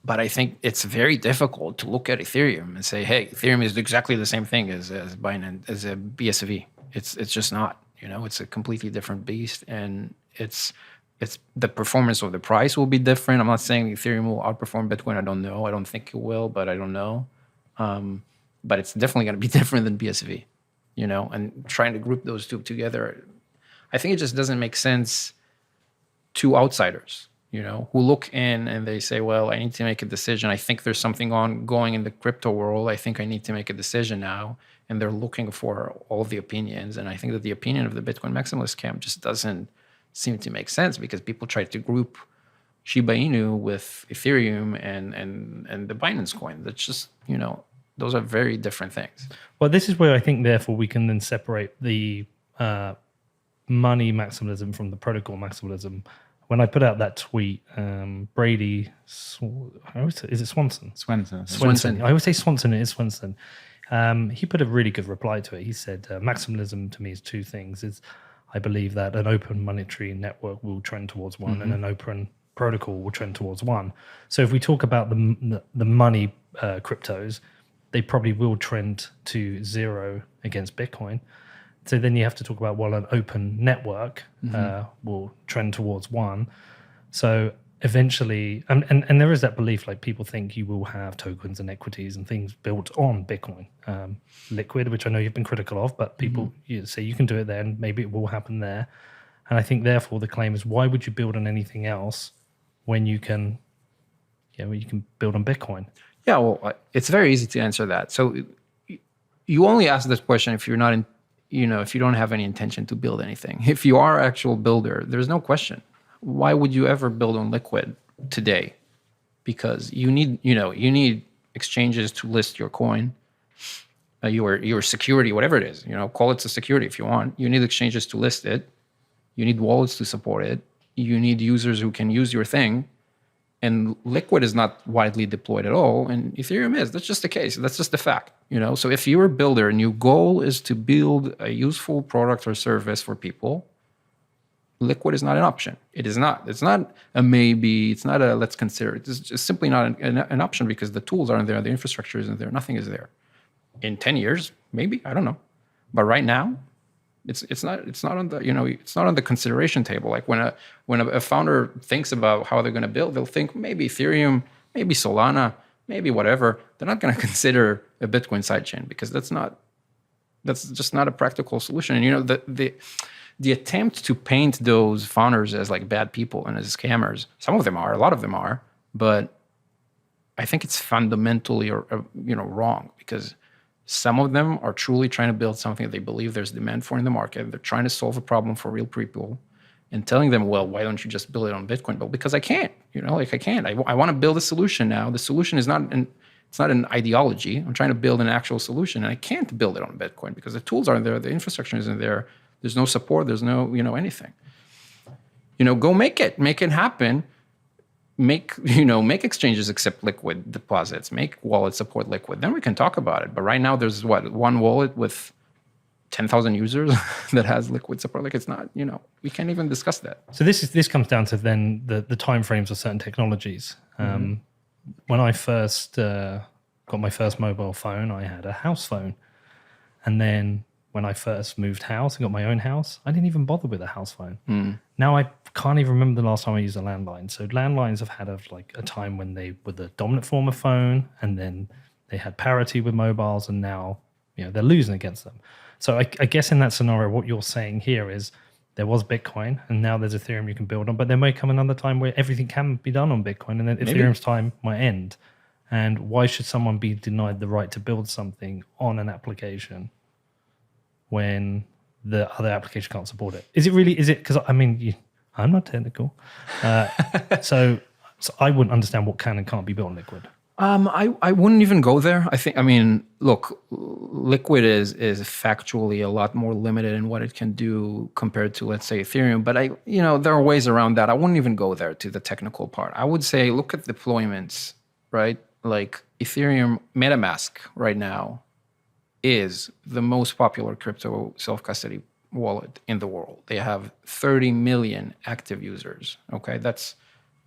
but I think it's very difficult to look at Ethereum and say, hey, Ethereum is exactly the same thing as Binance, as a BSV. It's just not, it's a completely different beast, and it's the performance of the price will be different. I'm not saying Ethereum will outperform Bitcoin. I don't know. I don't think it will, but I don't know. But it's definitely going to be different than BSV, and trying to group those two together, I think it just doesn't make sense to outsiders, who look in and they say, well, I need to make a decision. I think there's something ongoing in the crypto world. I think I need to make a decision now. And they're looking for all of the opinions. And I think that the opinion of the Bitcoin maximalist camp just doesn't seem to make sense, because people try to group Shiba Inu with Ethereum and the Binance coin. That's just, those are very different things. Well, this is where I think, therefore, we can then separate the money maximalism from the protocol maximalism. When I put out that tweet, Brady, is it Swanson? Swenson. I always say Swanson, it is Swenson. He put a really good reply to it. He said, maximalism to me is two things. I believe that an open monetary network will trend towards one, and an open protocol will trend towards one. So if we talk about the money cryptos, they probably will trend to zero against Bitcoin. So then you have to talk about, well, an open network will trend towards one. So eventually, and there is that belief, like people think you will have tokens and equities and things built on Bitcoin. Liquid, which I know you've been critical of, but people say you can do it there and maybe it will happen there. And I think therefore the claim is, why would you build on anything else when you can build on Bitcoin? Yeah, well, it's very easy to answer that. So you only ask this question if you're not in, if you don't have any intention to build anything. If you are an actual builder, there's no question. Why would you ever build on Liquid today? Because you need exchanges to list your coin, your security, whatever it is. Call it a security if you want. You need exchanges to list it. You need wallets to support it. You need users who can use your thing. And Liquid is not widely deployed at all, and Ethereum is. That's just the case. That's just the fact. So if you're a builder and your goal is to build a useful product or service for people, Liquid is not an option. It is not. It's not a maybe. It's not a let's consider it. It's just simply not an option, because the tools aren't there, the infrastructure isn't there, nothing is there. In 10 years, maybe, I don't know. But right now, it's not on the it's not on the consideration table. Like when a founder thinks about how they're going to build, they'll think maybe Ethereum, maybe Solana, maybe whatever, they're not going to consider a Bitcoin sidechain because that's just not a practical solution. And the attempt to paint those founders as like bad people and as scammers, some of them are, a lot of them are, but I think it's fundamentally wrong, because some of them are truly trying to build something that they believe there's demand for in the market. They're trying to solve a problem for real people, and telling them, well, why don't you just build it on Bitcoin? Well, because I can't, I can't. I want to build a solution now. The solution is it's not an ideology. I'm trying to build an actual solution, and I can't build it on Bitcoin because the tools aren't there, the infrastructure isn't there, there's no support, there's no, anything. Go make it happen. Make exchanges accept liquid deposits, make wallets support liquid. Then we can talk about it. But right now there's one wallet with 10,000 users that has liquid support. Like, it's not, we can't even discuss that. So this comes down to then the timeframes of certain technologies. When I first got my first mobile phone, I had a house phone. And then when I first moved house and got my own house, I didn't even bother with a house phone. Now I can't even remember the last time I used a landline. So landlines have had a time when they were the dominant form of phone, and then they had parity with mobiles, and now they're losing against them. So I guess in that scenario, what you're saying here is there was Bitcoin, and now there's Ethereum you can build on, but there may come another time where everything can be done on Bitcoin, and then Ethereum's time might end. And why should someone be denied the right to build something on an application when the other application can't support it? Is it because I'm not technical, so I wouldn't understand what can and can't be built on Liquid. I wouldn't even go there. Look, Liquid is factually a lot more limited in what it can do compared to, let's say, Ethereum. But there are ways around that. I wouldn't even go there to the technical part. I would say, look at deployments, right? Like Ethereum MetaMask right now is the most popular crypto self-custody wallet in the world. They have 30 million active users. Okay, that's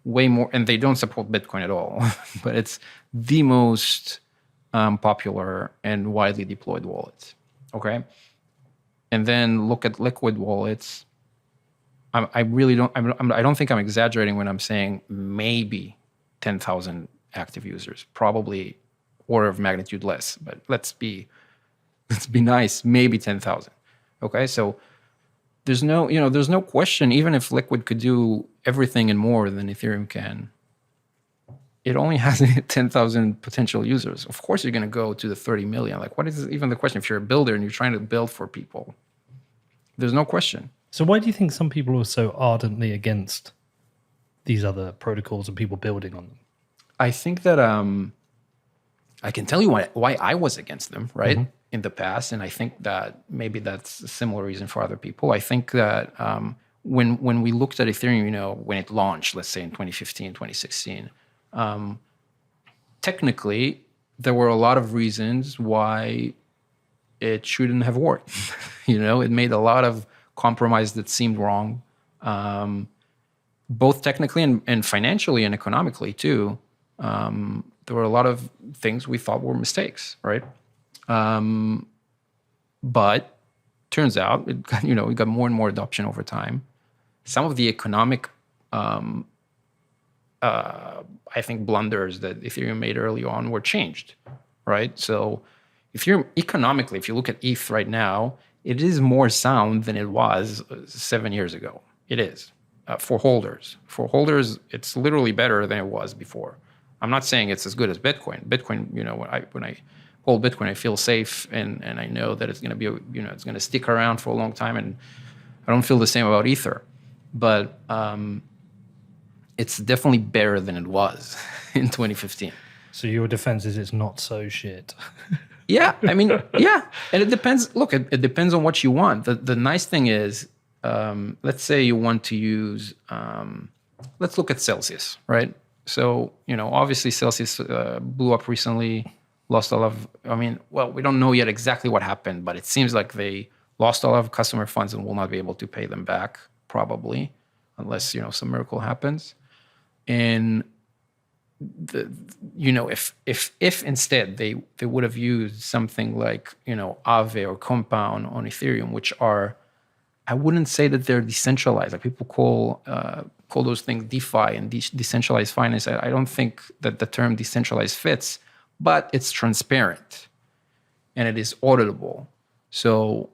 way more, and they don't support Bitcoin at all, but it's the most popular and widely deployed wallet. Okay, and then look at Liquid wallets. I don't think I'm exaggerating when I'm saying maybe 10,000 active users, probably order of magnitude less, but let's be nice, maybe 10,000. Okay, so there's no question, even if Liquid could do everything and more than Ethereum can, it only has 10,000 potential users. Of course, you're going to go to the 30 million. Like, what is even the question? If you're a builder and you're trying to build for people, there's no question. So why do you think some people are so ardently against these other protocols and people building on them? I think that I can tell you why I was against them, right? Mm-hmm. In the past, and I think that maybe that's a similar reason for other people. I think that when we looked at Ethereum, when it launched, let's say in 2015, 2016, technically there were a lot of reasons why it shouldn't have worked. It made a lot of compromise that seemed wrong, both technically and financially and economically too. There were a lot of things we thought were mistakes, right? But turns out it got more and more adoption over time. Some of the economic, I think, blunders that Ethereum made early on were changed, right? So economically, if you look at ETH right now, it is more sound than it was 7 years ago. It is for holders. For holders, it's literally better than it was before. I'm not saying it's as good as Bitcoin. Bitcoin, when I hold Bitcoin, I feel safe, and I know that it's going to be, it's going to stick around for a long time, and I don't feel the same about Ether. But it's definitely better than it was in 2015. So your defense is it's not so shit. Yeah, yeah, and it depends. Look, it depends on what you want. The nice thing is, let's say you want to use, let's look at Celsius, right? So, obviously Celsius blew up recently. Lost a lot of, we don't know yet exactly what happened, but it seems like they lost a lot of customer funds and will not be able to pay them back, probably, unless, some miracle happens. And, if instead they would have used something like, Aave or Compound on Ethereum, which are, I wouldn't say that they're decentralized. Like, people call call those things DeFi and decentralized finance. I don't think that the term decentralized fits, but it's transparent and it is auditable. So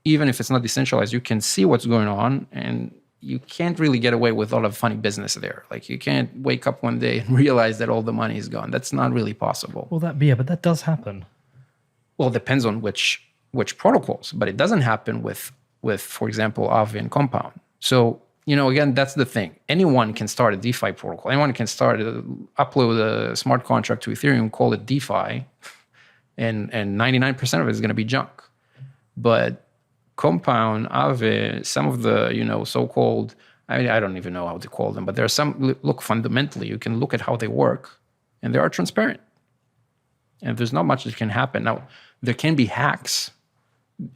even if it's not decentralized, you can see what's going on, and you can't really get away with a lot of funny business there. Like, you can't wake up one day and realize that all the money is gone. That's not really possible. Well, but that does happen. Well, it depends on which protocols, but it doesn't happen with, for example, Aave and Compound. So, again, that's the thing. Anyone can start a DeFi protocol. Anyone can upload a smart contract to Ethereum, call it DeFi, and 99% of it is going to be junk. But Compound, Aave, some of the, so-called, I don't even know how to call them, but there are some, look, fundamentally, you can look at how they work, and they are transparent. And there's not much that can happen. Now, there can be hacks.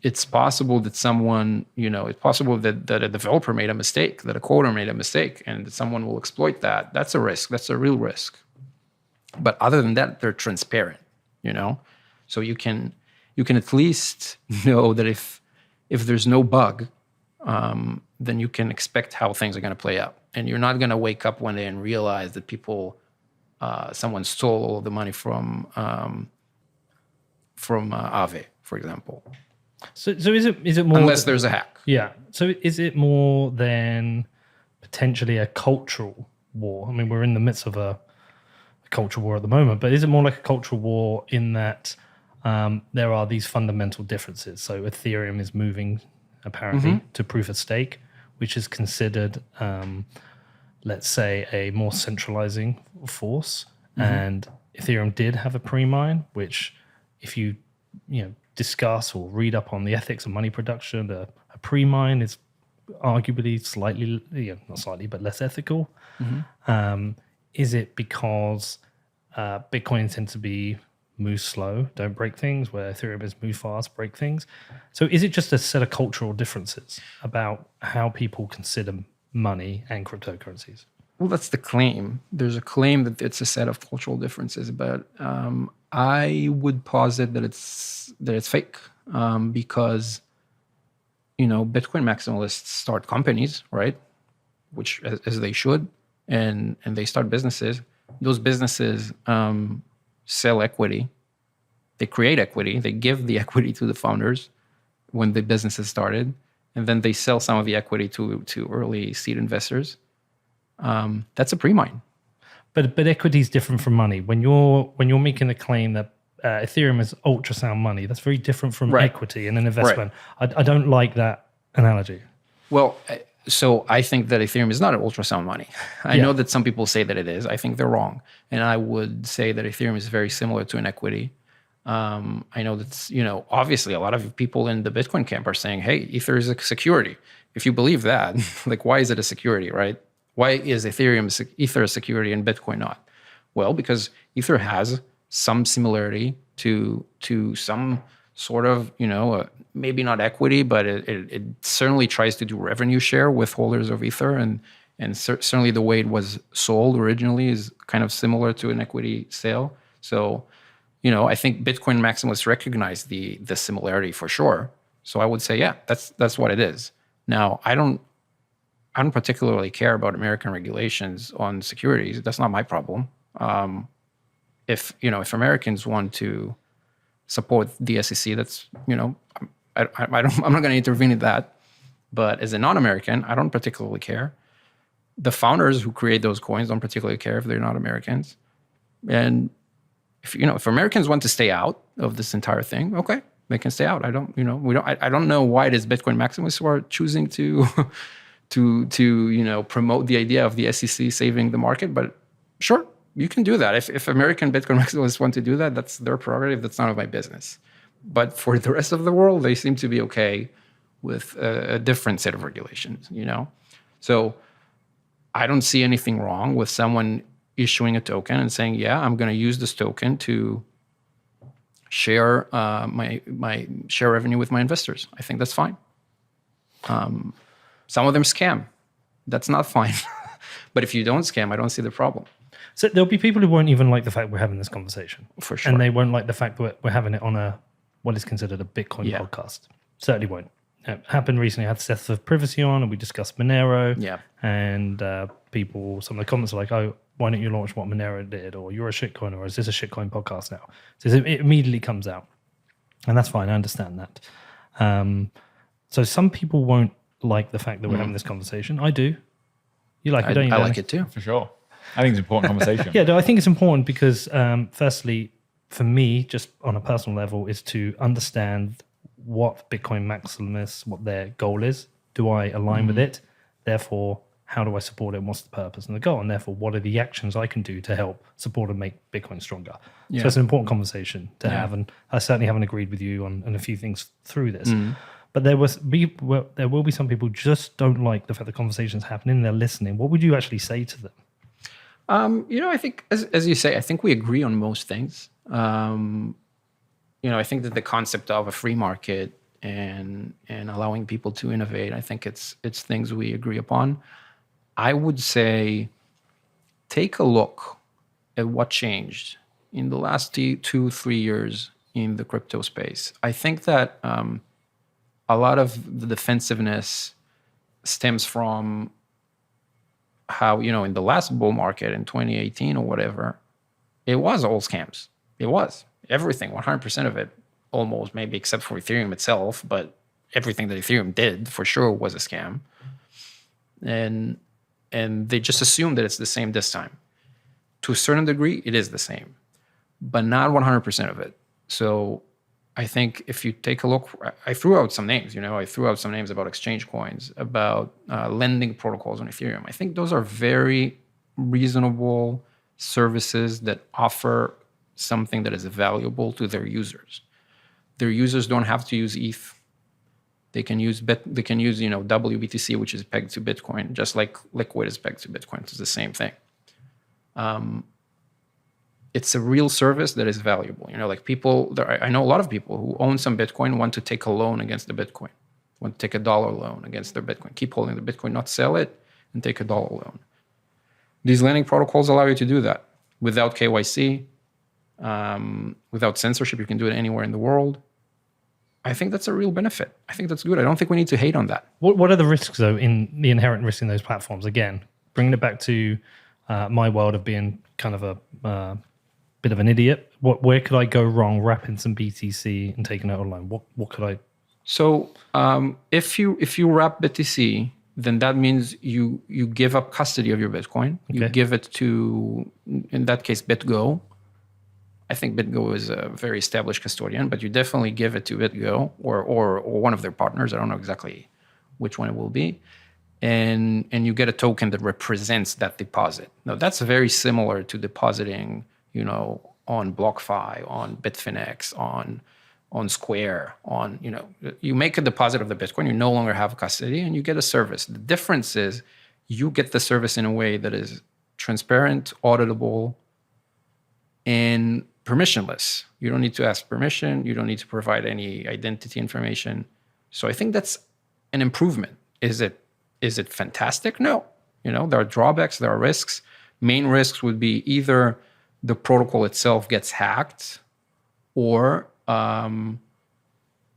It's possible that someone, it's possible that a developer made a mistake, that a coder made a mistake, and that someone will exploit that. That's a risk. That's a real risk. But other than that, they're transparent, So you can at least know that if there's no bug, then you can expect how things are going to play out. And you're not going to wake up one day and realize that someone stole all the money from Aave, for example. So is it more, unless there's a hack? Yeah. So is it more than potentially a cultural war? I mean, we're in the midst of a cultural war at the moment, but is it more like a cultural war in that there are these fundamental differences? So Ethereum is moving apparently to proof of stake, which is considered, let's say, a more centralizing force. And Ethereum did have a pre-mine, which if you discuss or read up on the ethics of money production, a pre-mine is arguably slightly, not slightly, but less ethical. Is it because Bitcoin tends to move slow, don't break things, where Ethereum is move fast, break things? So is it just a set of cultural differences about how people consider money and cryptocurrencies? Well, that's the claim. There's a claim that it's a set of cultural differences, but I would posit that it's fake, because Bitcoin maximalists start companies, right? Which as they should, and they start businesses. Those businesses sell equity. They create equity. They give the equity to the founders when the businesses started, and then they sell some of the equity to early seed investors. That's a pre-mine. But equity is different from money. When you're making the claim that Ethereum is ultrasound money, that's very different from equity in an investment. Right. I don't like that analogy. Well, so I think that Ethereum is not an ultrasound money. I know that some people say that it is. I think they're wrong. And I would say that Ethereum is very similar to an equity. I know that's, obviously a lot of people in the Bitcoin camp are saying, hey, Ether is a security. If you believe that, like, why is it a security, right? Why is Ether a security and Bitcoin not? Well, because Ether has some similarity to some sort of, maybe not equity, but it certainly tries to do revenue share with holders of Ether, and certainly the way it was sold originally is kind of similar to an equity sale. So, I think Bitcoin maximalists recognize the similarity for sure. So I would say, yeah, that's what it is. Now, I don't particularly care about American regulations on securities. That's not my problem. If Americans want to support the SEC, that's, I'm not going to intervene in that. But as a non-American, I don't particularly care. The founders who create those coins don't particularly care if they're not Americans. And if Americans want to stay out of this entire thing, okay, they can stay out. I don't know why it is Bitcoin maximalists who are choosing to promote the idea of the SEC saving the market, but sure, you can do that. If American Bitcoin maximalists want to do that, that's their prerogative. That's none of my business. But for the rest of the world, they seem to be okay with a different set of regulations, So I don't see anything wrong with someone issuing a token and saying, yeah, I'm going to use this token to share my share revenue with my investors. I think that's fine. Some of them scam. That's not fine. But if you don't scam, I don't see the problem. So there'll be people who won't even like the fact we're having this conversation. For sure. And they won't like the fact that we're having it on what is considered a Bitcoin podcast. Certainly won't. happened recently. I had Seth of Privacy on, and we discussed Monero. Yeah. And some of the comments are like, "Oh, why don't you launch what Monero did?" Or "You're a shitcoin," or "Is this a shitcoin podcast now?" So it immediately comes out, and that's fine. I understand that. So some people won't like the fact that we're having this conversation. I do. You like it, don't you? I Danny? like it too. For sure. I think it's an important conversation. Yeah, no, I think it's important because, firstly, for me, just on a personal level, is to understand what Bitcoin maximalists, what their goal is. Do I align with it? Therefore, how do I support it? And what's the purpose and the goal? And therefore, what are the actions I can do to help support and make Bitcoin stronger? Yeah. So it's an important conversation to have. And I certainly haven't agreed with you on a few things through this. But there will be some people who just don't like the fact the conversation's happening. They're listening. What would you actually say to them? I think, as you say, I think we agree on most things. I think that the concept of a free market and allowing people to innovate, I think it's things we agree upon. I would say take a look at what changed in the last 2-3 years in the crypto space. I think that a lot of the defensiveness stems from how, in the last bull market in 2018 or whatever, it was all scams. It was everything, 100% of it, almost, maybe except for Ethereum itself, but everything that Ethereum did for sure was a scam. And they just assume that it's the same this time. To a certain degree, it is the same, but not 100% of it. So I think if you take a look, I threw out some names, I threw out some names about exchange coins, about lending protocols on Ethereum. I think those are very reasonable services that offer something that is valuable to their users. Their users don't have to use ETH. They can use WBTC, which is pegged to Bitcoin, just like Liquid is pegged to Bitcoin. It's the same thing. It's a real service that is valuable. I know a lot of people who own some Bitcoin want to take a loan against the Bitcoin, want to take $1 loan against their Bitcoin, keep holding the Bitcoin, not sell it, and take $1 loan. These lending protocols allow you to do that without KYC, without censorship. You can do it anywhere in the world. I think that's a real benefit. I think that's good. I don't think we need to hate on that. What are the risks, though, in the inherent risks in those platforms? Again, bringing it back to my world of being kind of a bit of an idiot. Where could I go wrong wrapping some BTC and taking it online? What could I? So if you wrap BTC, then that means you give up custody of your Bitcoin. Okay. You give it to, in that case, BitGo. I think BitGo is a very established custodian, but you definitely give it to BitGo or one of their partners. I don't know exactly which one it will be. And you get a token that represents that deposit. Now, that's very similar to depositing, on BlockFi, on Bitfinex, on Square, you make a deposit of the Bitcoin, you no longer have custody, and you get a service. The difference is you get the service in a way that is transparent, auditable, and permissionless. You don't need to ask permission. You don't need to provide any identity information. So I think that's an improvement. Is it fantastic? No. There are drawbacks, there are risks. Main risks would be either the protocol itself gets hacked, or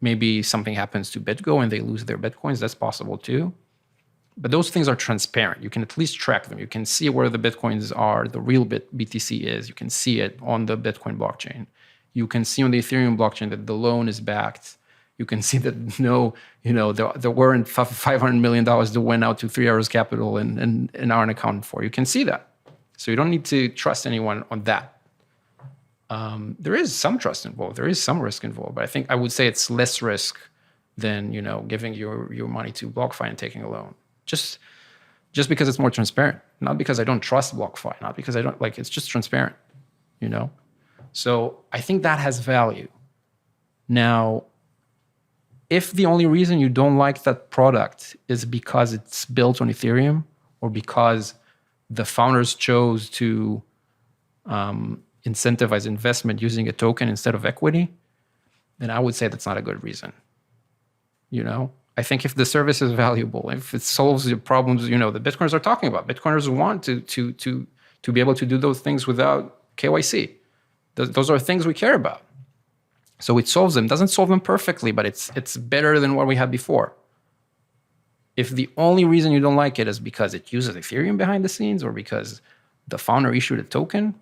maybe something happens to BitGo and they lose their Bitcoins. That's possible too. But those things are transparent. You can at least track them. You can see where the Bitcoins are, the real BTC is. You can see it on the Bitcoin blockchain. You can see on the Ethereum blockchain that the loan is backed. You can see that there weren't $500 million that went out to 3 Arrows Capital and aren't accounted for. You can see that. So you don't need to trust anyone on that. There is some trust involved. There is some risk involved. But I would say it's less risk than giving your money to BlockFi and taking a loan. Just because it's more transparent. Not because I don't trust BlockFi. Not because I don't it's just transparent. So I think that has value. Now, if the only reason you don't like that product is because it's built on Ethereum or because the founders chose to incentivize investment using a token instead of equity, then I would say that's not a good reason. I think if the service is valuable, if it solves the problems, the Bitcoiners are talking about, Bitcoiners want to be able to do those things without KYC. Those are things we care about. So it solves them. Doesn't solve them perfectly, but it's better than what we had before. If the only reason you don't like it is because it uses Ethereum behind the scenes or because the founder issued a token,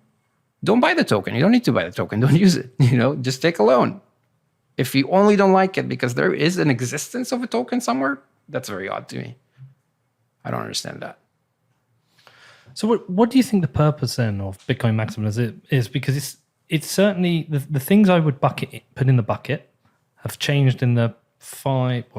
don't buy the token. You don't need to buy the token. Don't use it. Just take a loan. If you only don't like it because there is an existence of a token somewhere, that's very odd to me. I don't understand that. So what do you think the purpose then of Bitcoin maximalism is? Because it's certainly the things I would put in the bucket have changed in the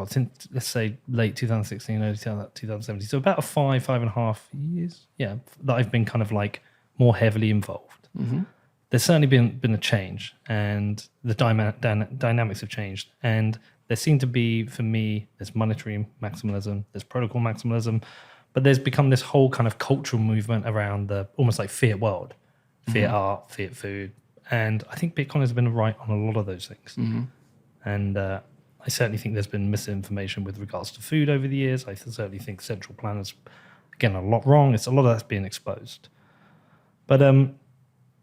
since let's say late 2016, early 2017. So about 5.5 years, that I've been kind of like more heavily involved. Mm-hmm. There's certainly been a change, and the dynamics have changed. And there seem to be, for me, there's monetary maximalism, there's protocol maximalism, but there's become this whole kind of cultural movement around the almost like fiat world, fiat art, fiat food. And I think Bitcoin has been right on a lot of those things. Mm-hmm. And I certainly think there's been misinformation with regards to food over the years. I certainly think central planners, again, a lot wrong. It's a lot of that's being exposed. But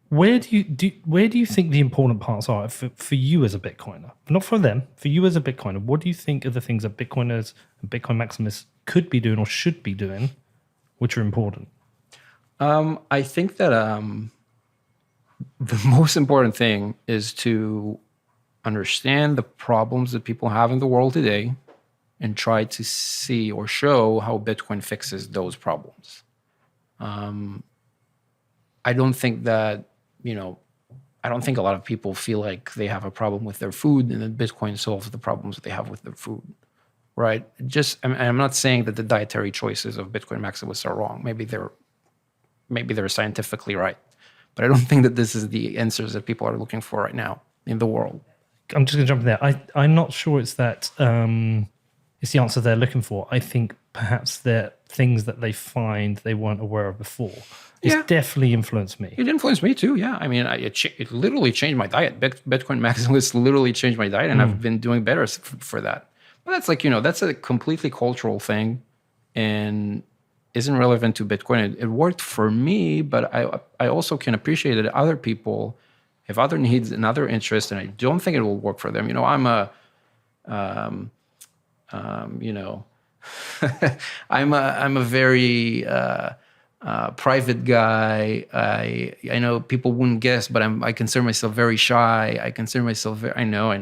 where do you think the important parts are for you as a Bitcoiner? Not for them, for you as a Bitcoiner. What do you think are the things that Bitcoiners and Bitcoin maximalists could be doing or should be doing, which are important? I think that the most important thing is to understand the problems that people have in the world today and try to see or show how Bitcoin fixes those problems. I don't think that, I don't think a lot of people feel like they have a problem with their food and that Bitcoin solves the problems that they have with their food, right? I'm not saying that the dietary choices of Bitcoin maximalists are wrong. Maybe they're scientifically right, but I don't think that this is the answers that people are looking for right now in the world. I'm just going to jump in there. I'm not sure it's that it's the answer they're looking for. I think perhaps they're things that they find they weren't aware of before. It's definitely influenced me. It influenced me too, yeah. I mean, it literally changed my diet. Bitcoin maximalists literally changed my diet, and I've been doing better for that. But that's like, that's a completely cultural thing and isn't relevant to Bitcoin. It worked for me, but I also can appreciate that other people have other needs and other interests, and I don't think it will work for them. I'm I'm a very private guy. I know people wouldn't guess, but I consider myself very shy. I consider myself very. I know.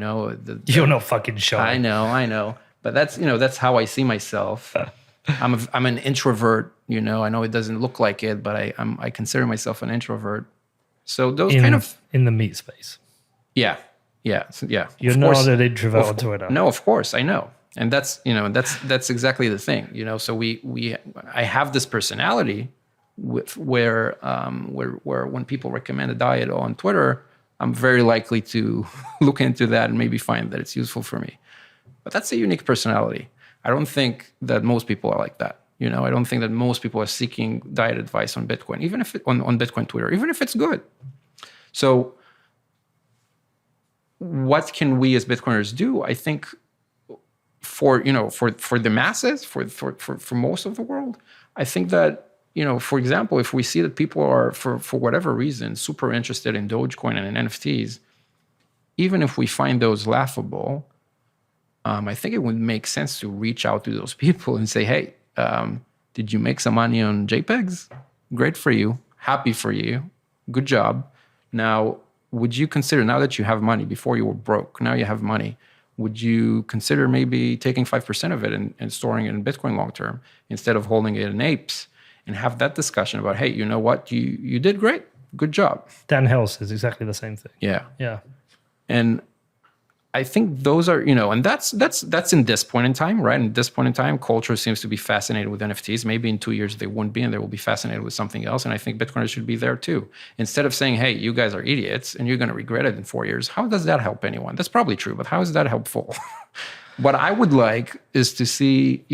You're not fucking shy. I know. But that's how I see myself. I'm an introvert. I know it doesn't look like it, but I consider myself an introvert. So those in the meat space. Yeah. So, yeah. You're not an introvert on Twitter. No, of course I know, and that's exactly the thing. So I have this personality where when people recommend a diet on Twitter, I'm very likely to look into that and maybe find that it's useful for me. But that's a unique personality. I don't think that most people are like that. I don't think that most people are seeking diet advice on Bitcoin, even if on Bitcoin Twitter, even if it's good. So what can we as Bitcoiners do? I think for the masses, for most of the world, I think that, for example, if we see that people are, for whatever reason, super interested in Dogecoin and in NFTs, even if we find those laughable, I think it would make sense to reach out to those people and say, hey, did you make some money on JPEGs? Great for you. Happy for you. Good job. Now, would you consider, now that you have money, before you were broke, now you have money, would you consider maybe taking 5% of it and storing it in Bitcoin long term instead of holding it in apes, and have that discussion about, hey, you know what? You did great. Good job. Dan Hell says exactly the same thing. Yeah. And I think those are, and that's in this point in time, right? In this point in time, culture seems to be fascinated with NFTs. Maybe in 2 years they won't be, and they will be fascinated with something else. And I think Bitcoiners should be there too. Instead of saying, hey, you guys are idiots and you're going to regret it in 4 years, how does that help anyone? That's probably true, but how is that helpful? What I would like is to see,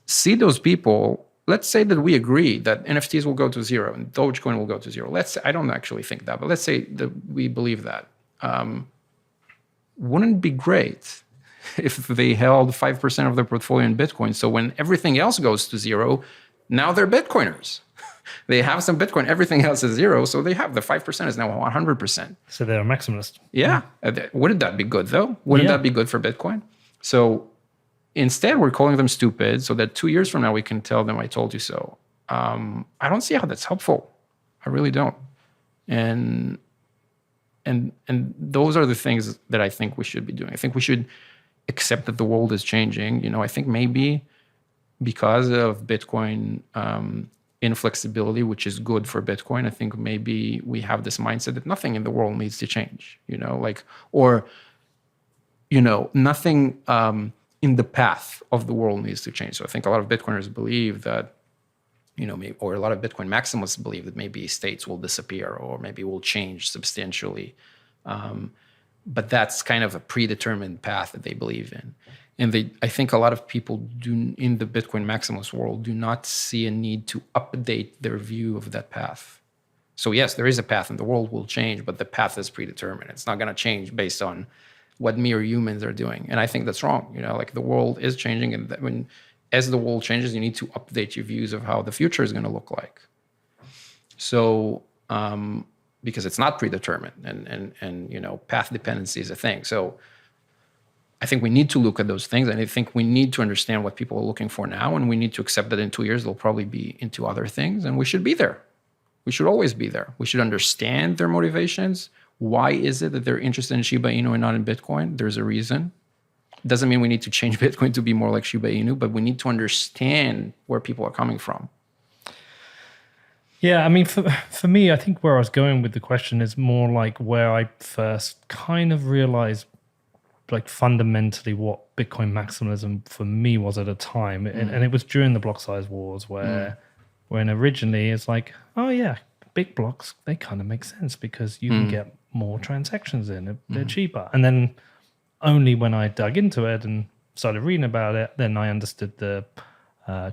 see those people. Let's say that we agree that NFTs will go to zero and Dogecoin will go to zero. I don't actually think that, but let's say that we believe that. Wouldn't it be great if they held 5% of their portfolio in Bitcoin? So when everything else goes to zero, now they're Bitcoiners. They have some Bitcoin. Everything else is zero. So they have the 5% is now 100%. So they're a maximalist. Yeah. Wouldn't that be good, though? Wouldn't that be good for Bitcoin? So instead, we're calling them stupid so that 2 years from now, we can tell them, I told you so. I don't see how that's helpful. I really don't. And those are the things that I think we should be doing. I think we should accept that the world is changing. You know, I think maybe because of Bitcoin inflexibility, which is good for Bitcoin, I think maybe we have this mindset that nothing in the world needs to change, you know, like, or, you know, nothing in the path of the world needs to change. So I think a lot of Bitcoiners believe that, you know, maybe, or a lot of Bitcoin maximalists believe that maybe states will disappear or maybe will change substantially. But that's kind of a predetermined path that they believe in. And I think a lot of people do in the Bitcoin maximalist world do not see a need to update their view of that path. So yes, there is a path and the world will change, but the path is predetermined. It's not going to change based on what mere humans are doing. And I think that's wrong. You know, like the world is changing, and as the world changes, you need to update your views of how the future is going to look like. So, because it's not predetermined, and you know, path dependency is a thing. So I think we need to look at those things, and I think we need to understand what people are looking for now, and we need to accept that in 2 years they'll probably be into other things, and we should be there. We should always be there. We should understand their motivations. Why is it that they're interested in Shiba Inu and not in Bitcoin? There's a reason. Doesn't mean we need to change Bitcoin to be more like Shiba Inu, but we need to understand where people are coming from. Yeah, I mean, for me, I think where I was going with the question is more like where I first kind of realized, like, fundamentally what Bitcoin maximalism for me was at a time. And it was during the block size wars when originally it's like, oh yeah, big blocks, they kind of make sense because you can get more transactions in. They're cheaper. And then only when I dug into it and started reading about it, then I understood the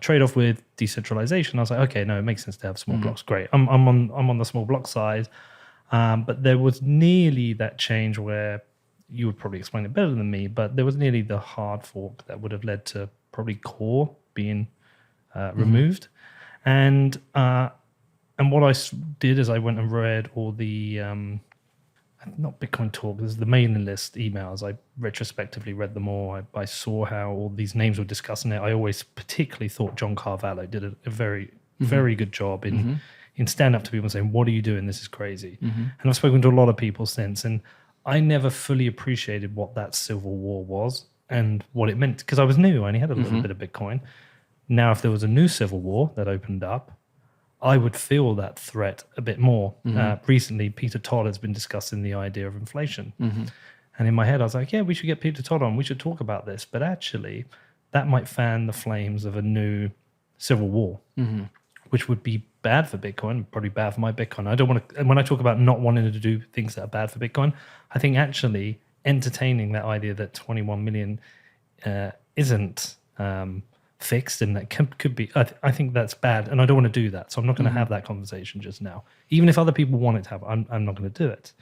trade-off with decentralization. I was like, okay, no, it makes sense to have small blocks. Great. I'm on the small block size. But there was nearly that change where you would probably explain it better than me, but there was nearly the hard fork that would have led to probably core being removed. And what I did is I went and read all the not Bitcoin talk, there's the mailing list emails. I retrospectively read them all. I saw how all these names were discussing it. I always particularly thought John Carvalho did a very, very good job in standing up to people and saying, what are you doing? This is crazy. And I've spoken to a lot of people since, and I never fully appreciated what that civil war was and what it meant, because I was new. I only had a little bit of Bitcoin. Now, if there was a new civil war that opened up, I would feel that threat a bit more. Recently, Peter Todd has been discussing the idea of inflation. And in my head, I was like, yeah, we should get Peter Todd on. We should talk about this. But actually, that might fan the flames of a new civil war, which would be bad for Bitcoin, probably bad for my Bitcoin. I don't want to, when I talk about not wanting to do things that are bad for Bitcoin, I think actually entertaining that idea that 21 million isn't fixed and that could be, I think that's bad, and I don't want to do that. So I'm not going to have that conversation just now. Even if other people want it to have, I'm not going to do it.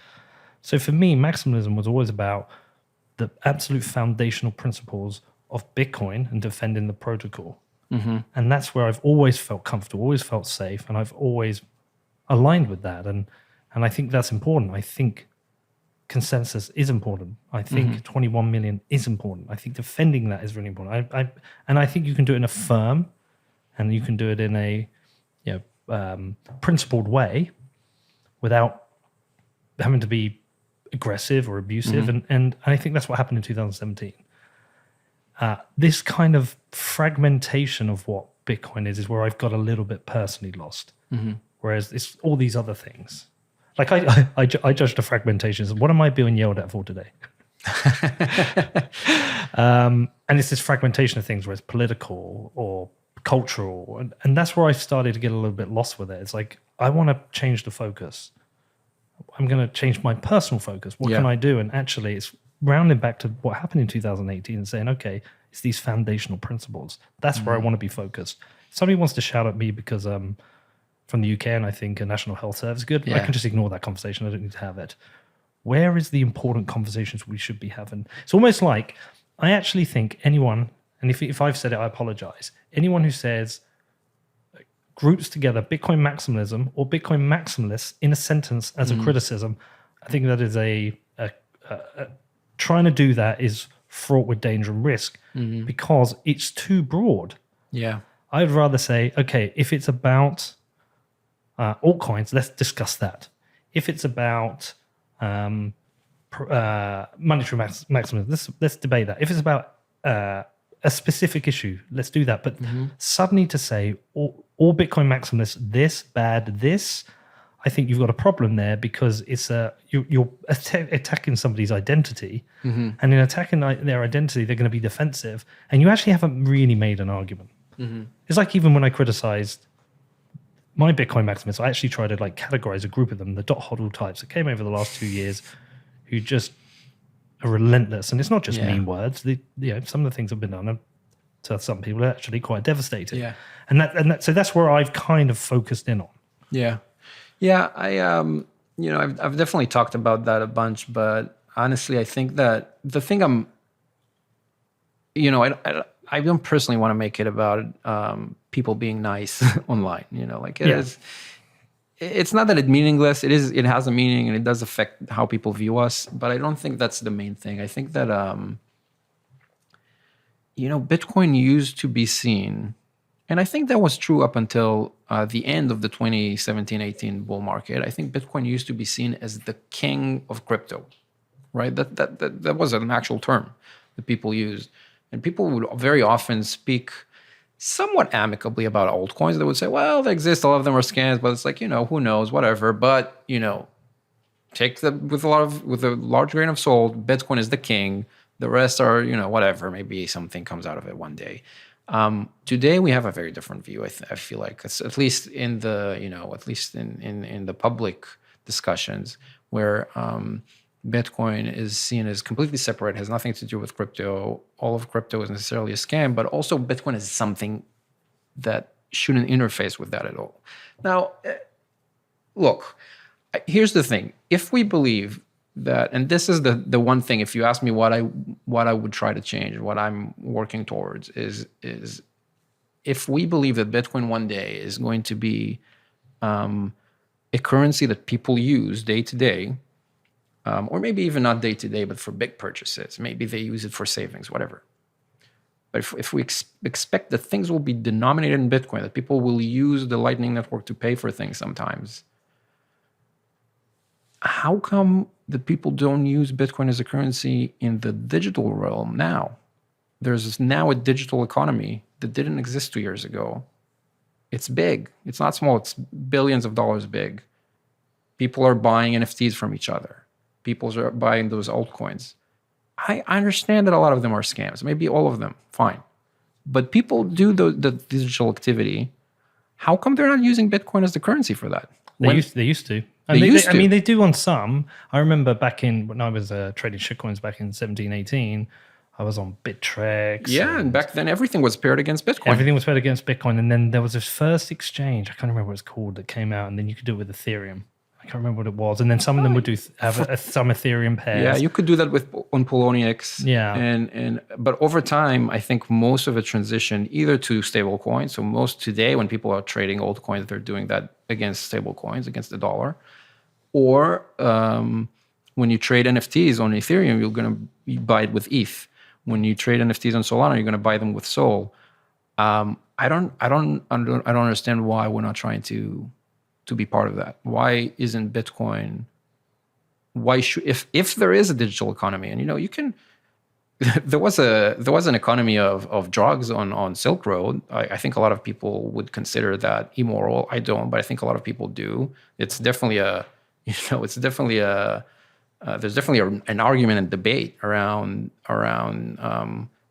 So for me, maximalism was always about the absolute foundational principles of Bitcoin and defending the protocol. And that's where I've always felt comfortable, always felt safe, and I've always aligned with that. And I think that's important. I think consensus is important. I think 21 million is important. I think defending that is really important. I think you can do it in a firm, and you can do it in a principled way without having to be aggressive or abusive. And I think that's what happened in 2017. This kind of fragmentation of what Bitcoin is where I've got a little bit personally lost. Whereas it's all these other things. Like I judged the fragmentation as, what am I being yelled at for today? And it's this fragmentation of things where it's political or cultural. And that's where I started to get a little bit lost with it. It's like, I want to change the focus. I'm going to change my personal focus. What can I do? And actually, it's rounding back to what happened in 2018 and saying, okay, it's these foundational principles. That's where I want to be focused. If somebody wants to shout at me because from the UK and I think a national health service is good, I can just ignore that conversation. I don't need to have it. Where is the important conversations we should be having? It's almost like, I actually think anyone, and if I've said it, I apologize. Anyone who says groups together Bitcoin maximalism or Bitcoin maximalists in a sentence as a criticism, I think that is trying to do that is fraught with danger and risk because it's too broad. Yeah. I'd rather say, okay, if it's about altcoins, let's discuss that. If it's about monetary maximalism, let's debate that. If it's about a specific issue, let's do that. But suddenly to say all Bitcoin maximalists this bad, this, I think you've got a problem there because it's you're attacking somebody's identity, and in attacking their identity, they're going to be defensive, and you actually haven't really made an argument. It's like even when I criticized my Bitcoin maximalists, I actually tried to like categorize a group of them, the dot hodl types that came over the last 2 years, who just are relentless, and it's not just mean words. Some of the things have been done to some people are actually quite devastating. Yeah, so that's where I've kind of focused in on. Yeah. I've definitely talked about that a bunch, but honestly, I think that the thing I don't personally want to make it about people being nice online. It's not that it's meaningless. It has a meaning and it does affect how people view us, but I don't think that's the main thing. I think that Bitcoin used to be seen, and I think that was true up until the end of the 2017-18 bull market. I think Bitcoin used to be seen as the king of crypto, right? That was an actual term that people used. And people would very often speak somewhat amicably about altcoins. They would say, well, they exist, a lot of them are scams, but it's like, who knows, whatever. But, take with a large grain of salt. Bitcoin is the king. The rest are, whatever. Maybe something comes out of it one day. Today we have a very different view. I feel like, at least in the, in the public discussions where Bitcoin is seen as completely separate, has nothing to do with crypto. All of crypto is necessarily a scam, but also Bitcoin is something that shouldn't interface with that at all. Now, look, here's the thing. If we believe that, and this is the one thing, if you ask me what I would try to change, what I'm working towards is if we believe that Bitcoin one day is going to be a currency that people use day to day, or maybe even not day to day, but for big purchases. Maybe they use it for savings, whatever. But if we expect that things will be denominated in Bitcoin, that people will use the Lightning Network to pay for things sometimes, how come the people don't use Bitcoin as a currency in the digital realm now? There's now a digital economy that didn't exist 2 years ago. It's big. It's not small. It's billions of dollars big. People are buying NFTs from each other. People are buying those altcoins. I understand that a lot of them are scams. Maybe all of them, fine. But people do the digital activity. How come they're not using Bitcoin as the currency for that? They used to. I mean, they do on some. I remember back when I was trading shitcoins back in 17, 18, I was on Bittrex. Yeah, and back then everything was paired against Bitcoin. Everything was paired against Bitcoin. And then there was this first exchange, I can't remember what it's called, that came out, and then you could do it with Ethereum. I can't remember what it was. And then some of them would have some Ethereum pairs. Yeah, you could do that on Poloniex. Yeah. But over time, I think most of it transitioned either to stable coins. So most today, when people are trading altcoins, they're doing that against stable coins, against the dollar. Or when you trade NFTs on Ethereum, you're going to buy it with ETH. When you trade NFTs on Solana, you're going to buy them with Sol. I don't understand why we're not trying to be part of that. Why isn't Bitcoin? Why should, if there is a digital economy, and you can, there was an economy of drugs on Silk Road. I think a lot of people would consider that immoral. I don't, but I think a lot of people do. It's definitely there's definitely an argument and debate around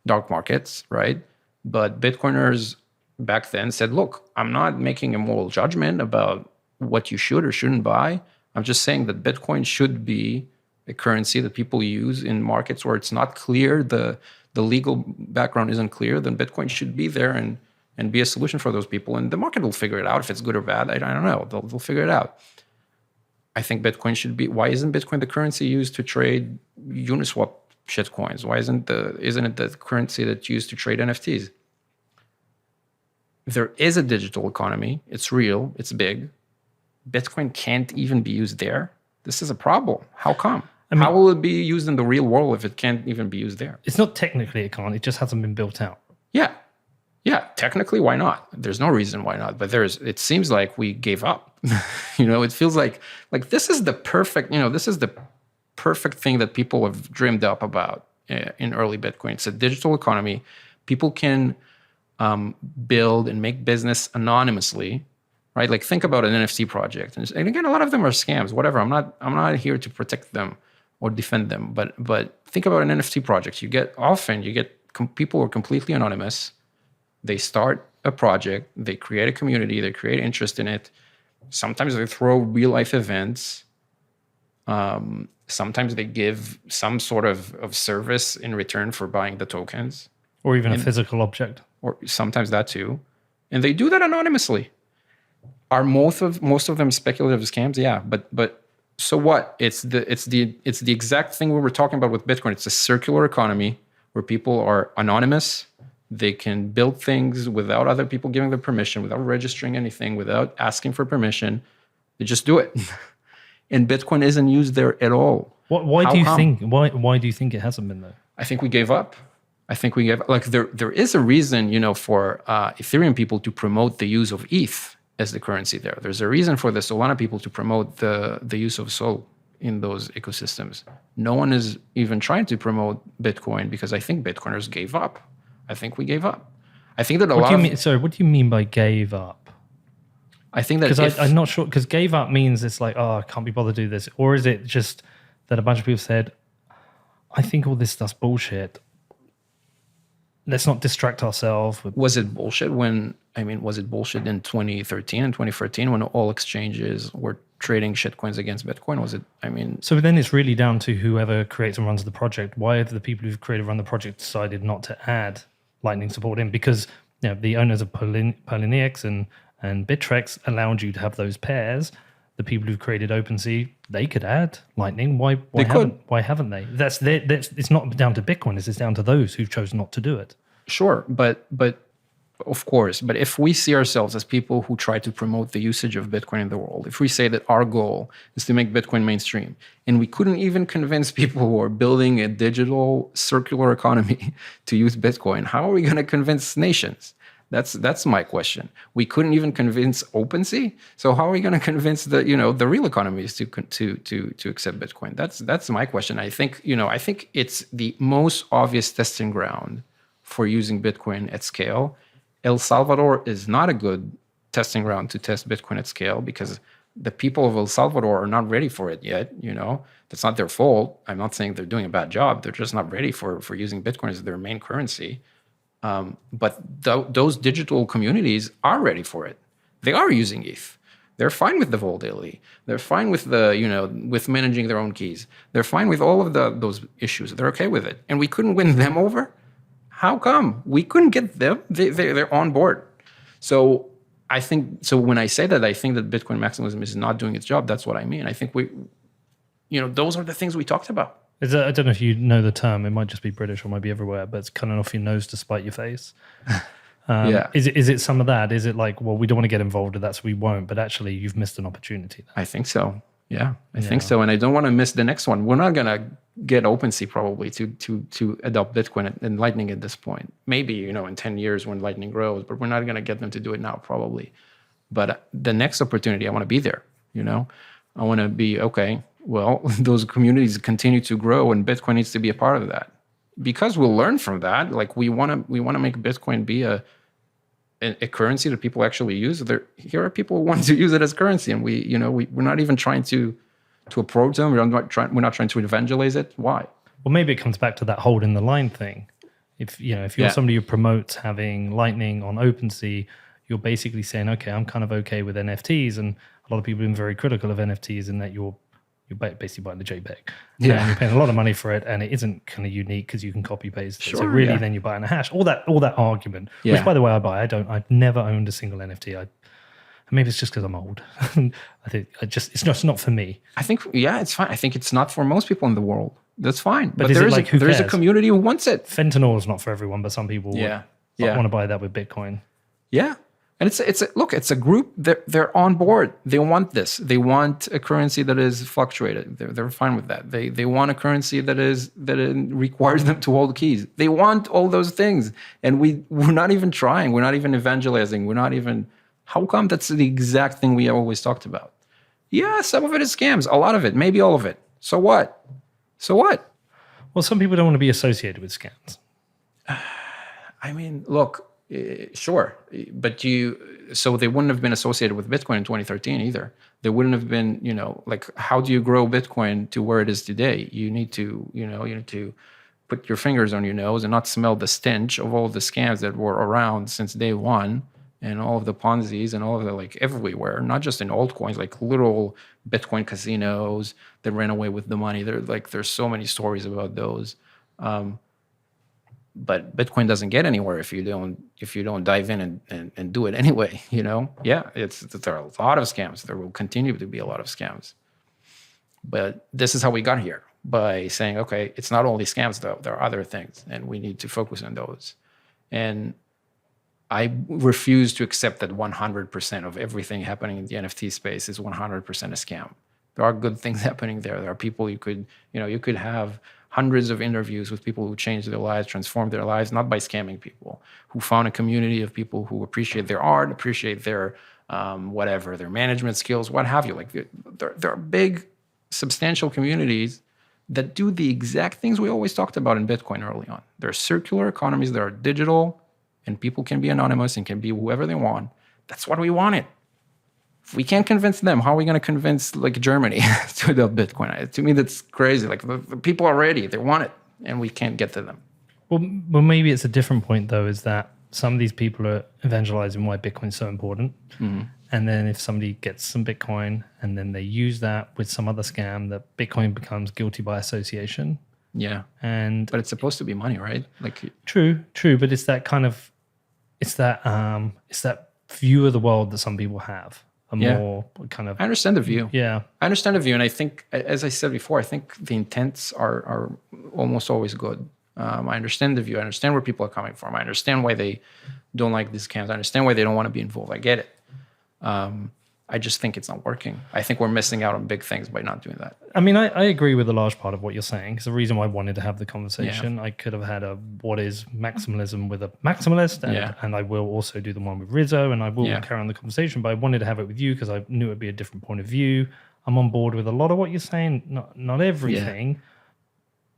dark markets, right? But Bitcoiners back then said, look, I'm not making a moral judgment about what you should or shouldn't buy. I'm just saying that Bitcoin should be a currency that people use in markets where it's not clear, the legal background isn't clear, then Bitcoin should be there and be a solution for those people. And the market will figure it out if it's good or bad. I don't know. They'll figure it out. I think Bitcoin should be. Why isn't Bitcoin the currency used to trade Uniswap shitcoins? Why isn't it the currency that's used to trade NFTs? there is a digital economy. It's real. It's big. Bitcoin can't even be used there. This is a problem. How come? How will it be used in the real world if it can't even be used there? It's not technically it can't. It just hasn't been built out. Yeah. Technically, why not? There's no reason why not. But it seems like we gave up. It feels like this is the perfect, this is the perfect thing that people have dreamed up about in early Bitcoin. It's a digital economy. People can build and make business anonymously, right? Like think about an NFT project. And again, a lot of them are scams, whatever. I'm not here to protect them or defend them, but think about an NFT project. You get people who are completely anonymous. They start a project, they create a community, they create interest in it. Sometimes they throw real life events. Sometimes they give some sort of service in return for buying the tokens. Or even a physical object. Or sometimes that too. And they do that anonymously. Are most of them speculative scams? Yeah, but so what? It's the exact thing we were talking about with Bitcoin. It's a circular economy where people are anonymous. They can build things without other people giving them permission, without registering anything, without asking for permission. They just do it. And Bitcoin isn't used there at all. Why do you think it hasn't been though? I think we gave up. There is a reason, for Ethereum people to promote the use of ETH as the currency there. There's a reason for the Solana people to promote the use of Sol in those ecosystems. No one is even trying to promote Bitcoin because I think Bitcoiners gave up. I think we gave up. I think that what do you mean by gave up? I think that because I'm not sure, because gave up means it's like, I can't be bothered to do this. Or is it just that a bunch of people said, I think all this stuff's bullshit. Let's not distract ourselves. Was it bullshit was it bullshit in 2013 and 2014 when all exchanges were trading shitcoins against Bitcoin? So then it's really down to whoever creates and runs the project. Why have the people who've created and run the project decided not to add Lightning support in? Because the owners of Poloniex and Bittrex allowed you to have those pairs. The people who've created OpenSea, they could add Lightning. Why haven't they? It's not down to Bitcoiners. It's down to those who chose not to do it. Sure, but of course. But if we see ourselves as people who try to promote the usage of Bitcoin in the world, if we say that our goal is to make Bitcoin mainstream, and we couldn't even convince people who are building a digital circular economy to use Bitcoin, how are we going to convince nations? That's my question. We couldn't even convince OpenSea, so how are we going to convince the real economies to accept Bitcoin? That's my question. I think it's the most obvious testing ground for using Bitcoin at scale. El Salvador is not a good testing ground to test Bitcoin at scale because the people of El Salvador are not ready for it yet. That's not their fault. I'm not saying they're doing a bad job. They're just not ready for using Bitcoin as their main currency. But those digital communities are ready for it. They are using ETH. They're fine with the volatility. They're fine with with managing their own keys. They're fine with all of those issues. They're okay with it. And we couldn't win them over. How come? We couldn't get them. They're on board. So when I say that, I think that Bitcoin maximalism is not doing its job. That's what I mean. I think those are the things we talked about. I don't know if you know the term. It might just be British or might be everywhere, but it's cutting off your nose to spite your face. Yeah. Is it some of that? Is it like, well, we don't want to get involved with that, so we won't, but actually you've missed an opportunity there. I think so. Yeah, I think so. And I don't want to miss the next one. We're not going to get OpenSea probably to adopt Bitcoin and Lightning at this point. Maybe, in 10 years when Lightning grows, but we're not going to get them to do it now probably. But the next opportunity, I want to be there, I want to be, okay, well, those communities continue to grow and Bitcoin needs to be a part of that. Because we'll learn from that. Like we want to make Bitcoin be a currency that people actually use. Here are people who want to use it as currency, and we're not even trying to approach them. We're not trying to evangelize it. Why? Well, maybe it comes back to that holding the line thing. If you're somebody who promotes having Lightning on OpenSea, you're basically saying, okay, I'm kind of okay with NFTs, and a lot of people have been very critical of NFTs in that you're basically buying the JPEG. Yeah. And you're paying a lot of money for it, and it isn't kind of unique because you can copy paste it. So really, then you're buying a hash. All that argument, which by the way I buy. I've never owned a single NFT. Maybe it's just because I'm old. I think it's just not for me. I think it's fine. I think it's not for most people in the world. That's fine. But there is a community who wants it. Fentanyl is not for everyone, but some people want to buy that with Bitcoin. Yeah. And it's a group. They're on board. They want this. They want a currency that is fluctuated. They're fine with that. They want a currency that requires them to hold keys. They want all those things, and we're not even trying. We're not even evangelizing. We're not even. How come that's the exact thing we always talked about? Yeah, some of it is scams. A lot of it, maybe all of it. So what? So what? Well, some people don't want to be associated with scams. I mean, look. Sure, but so they wouldn't have been associated with Bitcoin in 2013 either. They wouldn't have been, like, how do you grow Bitcoin to where it is today? You need to put your fingers on your nose and not smell the stench of all the scams that were around since day one, and all of the Ponzi's and all of the, like, everywhere, not just in altcoins, like literal Bitcoin casinos that ran away with the money. There's so many stories about those. But Bitcoin doesn't get anywhere if you don't dive in and do it anyway. Yeah, there are a lot of scams. There will continue to be a lot of scams. But this is how we got here, by saying, okay, it's not only scams though. There are other things, and we need to focus on those. And I refuse to accept that 100% of everything happening in the NFT space is 100% a scam. There are good things happening there. There are people you could have hundreds of interviews with people who changed their lives, transformed their lives, not by scamming people, who found a community of people who appreciate their art, appreciate their their management skills, what have you. Like, there are big, substantial communities that do the exact things we always talked about in Bitcoin early on. There are circular economies that are digital, and people can be anonymous and can be whoever they want. That's what we wanted. If we can't convince them, how are we going to convince, like, Germany to adopt Bitcoin? To me, that's crazy. Like, the people are ready. They want it, and we can't get to them. Well, maybe it's a different point, though, is that some of these people are evangelizing why Bitcoin's so important. Mm-hmm. And then if somebody gets some Bitcoin and then they use that with some other scam, that Bitcoin becomes guilty by association. Yeah. But it's supposed to be money, right? Like, True. But it's that view of the world that some people have. More kind of. I understand the view. Yeah, I understand the view, and I think, as I said before, I think the intents are almost always good. I understand the view. I understand where people are coming from. I understand why they don't like these scams. I understand why they don't want to be involved. I get it. I just think it's not working. I think we're missing out on big things by not doing that. I mean, I agree with a large part of what you're saying. It's the reason why I wanted to have the conversation. Yeah. I could have had what is maximalism with a maximalist, and I will also do the one with Rizzo, and I will carry on the conversation, but I wanted to have it with you because I knew it'd be a different point of view. I'm on board with a lot of what you're saying, not everything. Yeah.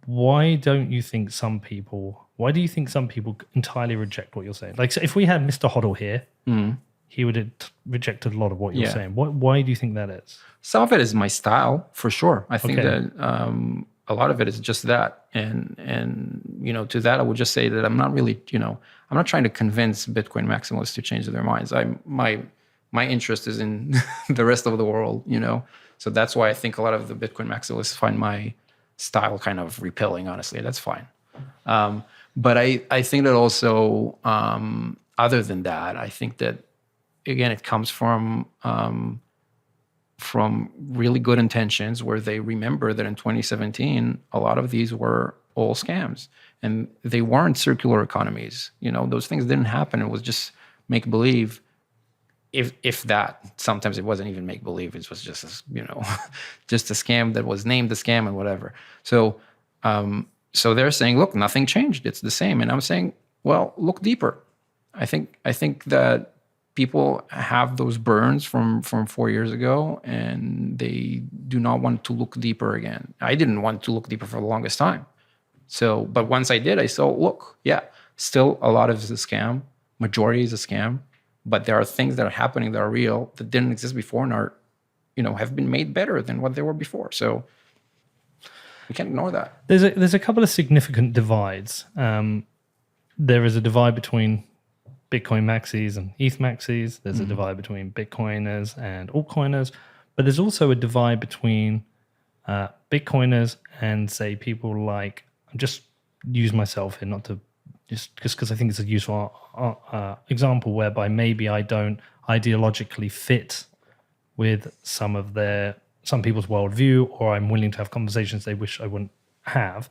Why do you think some people entirely reject what you're saying? Like, so if we had Mr. Hoddle here, he would have rejected a lot of what you're saying. Why do you think that is? Some of it is my style, for sure. I think that a lot of it is just that. And to that, I would just say that I'm not really, I'm not trying to convince Bitcoin maximalists to change their minds. My interest is in the rest of the world, So that's why I think a lot of the Bitcoin maximalists find my style kind of repelling, honestly. That's fine. But I think that also, other than that, I think that, again, it comes from really good intentions, where they remember that in 2017, a lot of these were all scams, and they weren't circular economies. Those things didn't happen. It was just make believe. If that, sometimes it wasn't even make believe. It was just just a scam that was named a scam and whatever. So they're saying, look, nothing changed. It's the same. And I'm saying, well, look deeper. I think that people have those burns from 4 years ago, and they do not want to look deeper again. I didn't want to look deeper for the longest time. But once I did, I saw, look, still a lot of it is a scam. Majority is a scam. But there are things that are happening that are real, that didn't exist before, and are, have been made better than what they were before. So we can't ignore that. There's a couple of significant divides. There is a divide between Bitcoin maxis and ETH maxis. There's a divide between Bitcoiners and altcoiners, but there's also a divide between Bitcoiners and, say, people like, just use myself here, not to just because I think it's a useful example whereby maybe I don't ideologically fit with some people's worldview, or I'm willing to have conversations they wish I wouldn't have.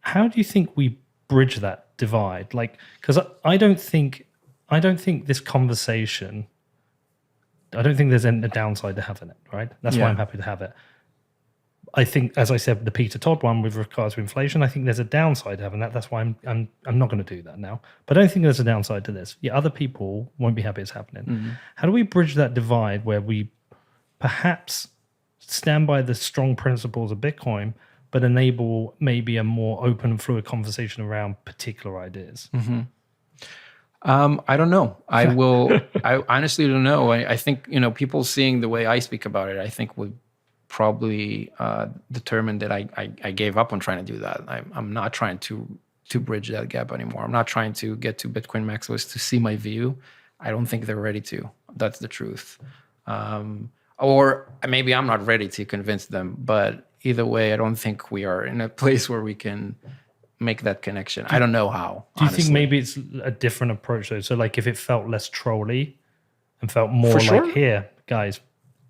How do you think we bridge that divide? Like, because I don't think I don't think this conversation, I don't think there's a downside to having it, right? That's why I'm happy to have it. I think, as I said, the Peter Todd one with regards to inflation, I think there's a downside to having that. That's why I'm not going to do that now. But I don't think there's a downside to this. Yeah, other people won't be happy it's happening. How do we bridge that divide where we perhaps stand by the strong principles of Bitcoin, but enable maybe a more open and fluid conversation around particular ideas? I don't know. I honestly don't know. I think, people seeing the way I speak about it, I think would probably determine that I gave up on trying to do that. I'm not trying to bridge that gap anymore. I'm not trying to get to Bitcoin maximalists to see my view. I don't think they're ready to. That's the truth. Or maybe I'm not ready to convince them. But either way, I don't think we are in a place where we can make that connection. I don't know how. Do you think maybe it's a different approach though? So like if it felt less trolly and felt more like, here, guys,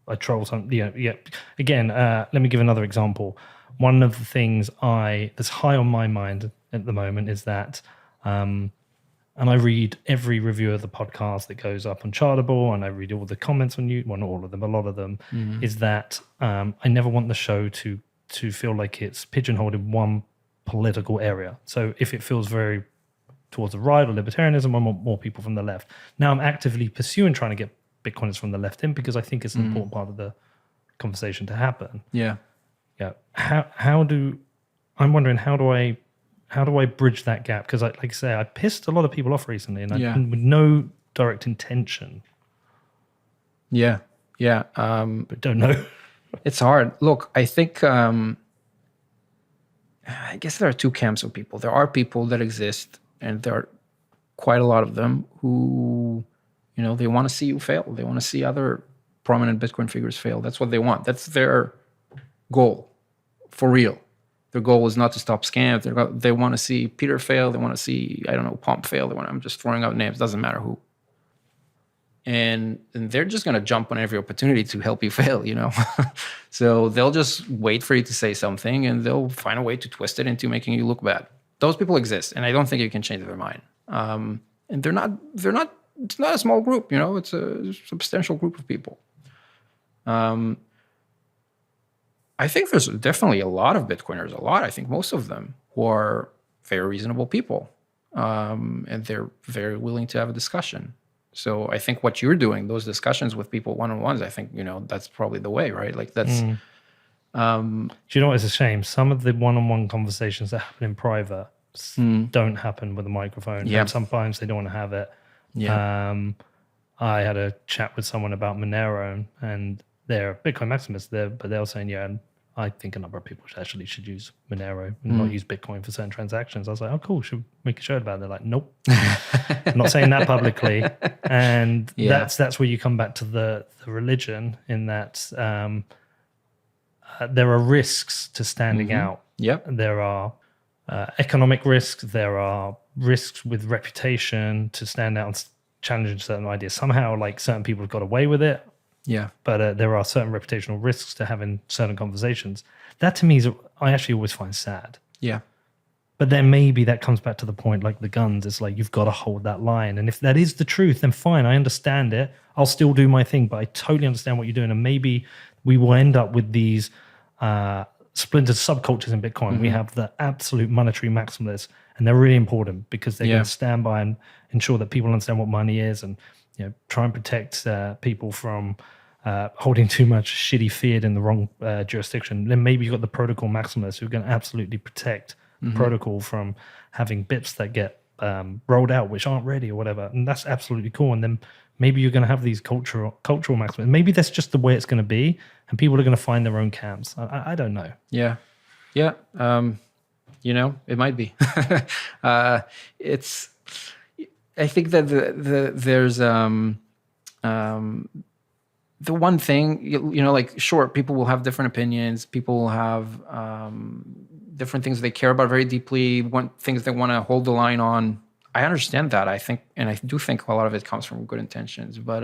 I troll something. Yeah. Again, let me give another example. One of the things that's high on my mind at the moment is that, and I read every review of the podcast that goes up on Chartable, and I read all the comments on you. Well, not all of them, a lot of them. Is that I never want the show to feel like it's pigeonholed in one political area. So if it feels very towards the right or libertarianism, I want more people from the left. Now I'm actively pursuing trying to get Bitcoiners from the left in because I think it's an important part of the conversation to happen. Yeah. I'm wondering how do I bridge that gap? Because like I say, I pissed a lot of people off recently, and with no direct intention. Yeah. But don't know. It's hard. Look, I think I guess there are two camps of people. There are people that exist, and there are quite a lot of them who, they want to see you fail. They want to see other prominent Bitcoin figures fail. That's what they want. That's their goal, for real. Their goal is not to stop scams. They want to see Peter fail. They want to see, Pomp fail. I'm just throwing out names. Doesn't matter who. And they're just going to jump on every opportunity to help you fail, So they'll just wait for you to say something, and they'll find a way to twist it into making you look bad. Those people exist, and I don't think you can change their mind. And they're not. It's not a small group, It's a substantial group of people. I think there's definitely a lot of Bitcoiners. I think most of them who are very reasonable people, and they're very willing to have a discussion. So I think what you're doing, those discussions with people one-on-ones, I think, that's probably the way, right? Like that's... Do you know what is a shame? Some of the one-on-one conversations that happen in private don't happen with a microphone. Yeah. And sometimes they don't want to have it. Yeah. I had a chat with someone about Monero, and they're Bitcoin maximalists there, but they were saying, I think a number of people should use Monero and not use Bitcoin for certain transactions. I was like, oh, cool. Should we make a show about it? They're like, nope. I'm not saying that publicly. And that's where you come back to the religion, in that there are risks to standing out. Yep. There are economic risks. There are risks with reputation to stand out and challenge certain ideas. Somehow, like, certain people have got away with it. Yeah. But there are certain reputational risks to having certain conversations. That to me I actually always find sad. Yeah. But then maybe that comes back to the point, like the guns. It's like, you've got to hold that line. And if that is the truth, then fine, I understand it. I'll still do my thing, but I totally understand what you're doing. And maybe we will end up with these splintered subcultures in Bitcoin. We have the absolute monetary maximalists, and they're really important because they're going to stand by and ensure that people understand what money is, and try and protect people from holding too much shitty fiat in the wrong jurisdiction. Then maybe you've got the protocol maximalists who are going to absolutely protect the protocol from having bits that get rolled out which aren't ready or whatever. And that's absolutely cool. And then maybe you're going to have these cultural maximalists. Maybe that's just the way it's going to be, and people are going to find their own camps. I don't know. Yeah. It might be. I think that there's the one thing, like, sure, people will have different opinions. People will have different things they care about very deeply, things they want to hold the line on. I understand that. I think, and I do think a lot of it comes from good intentions. But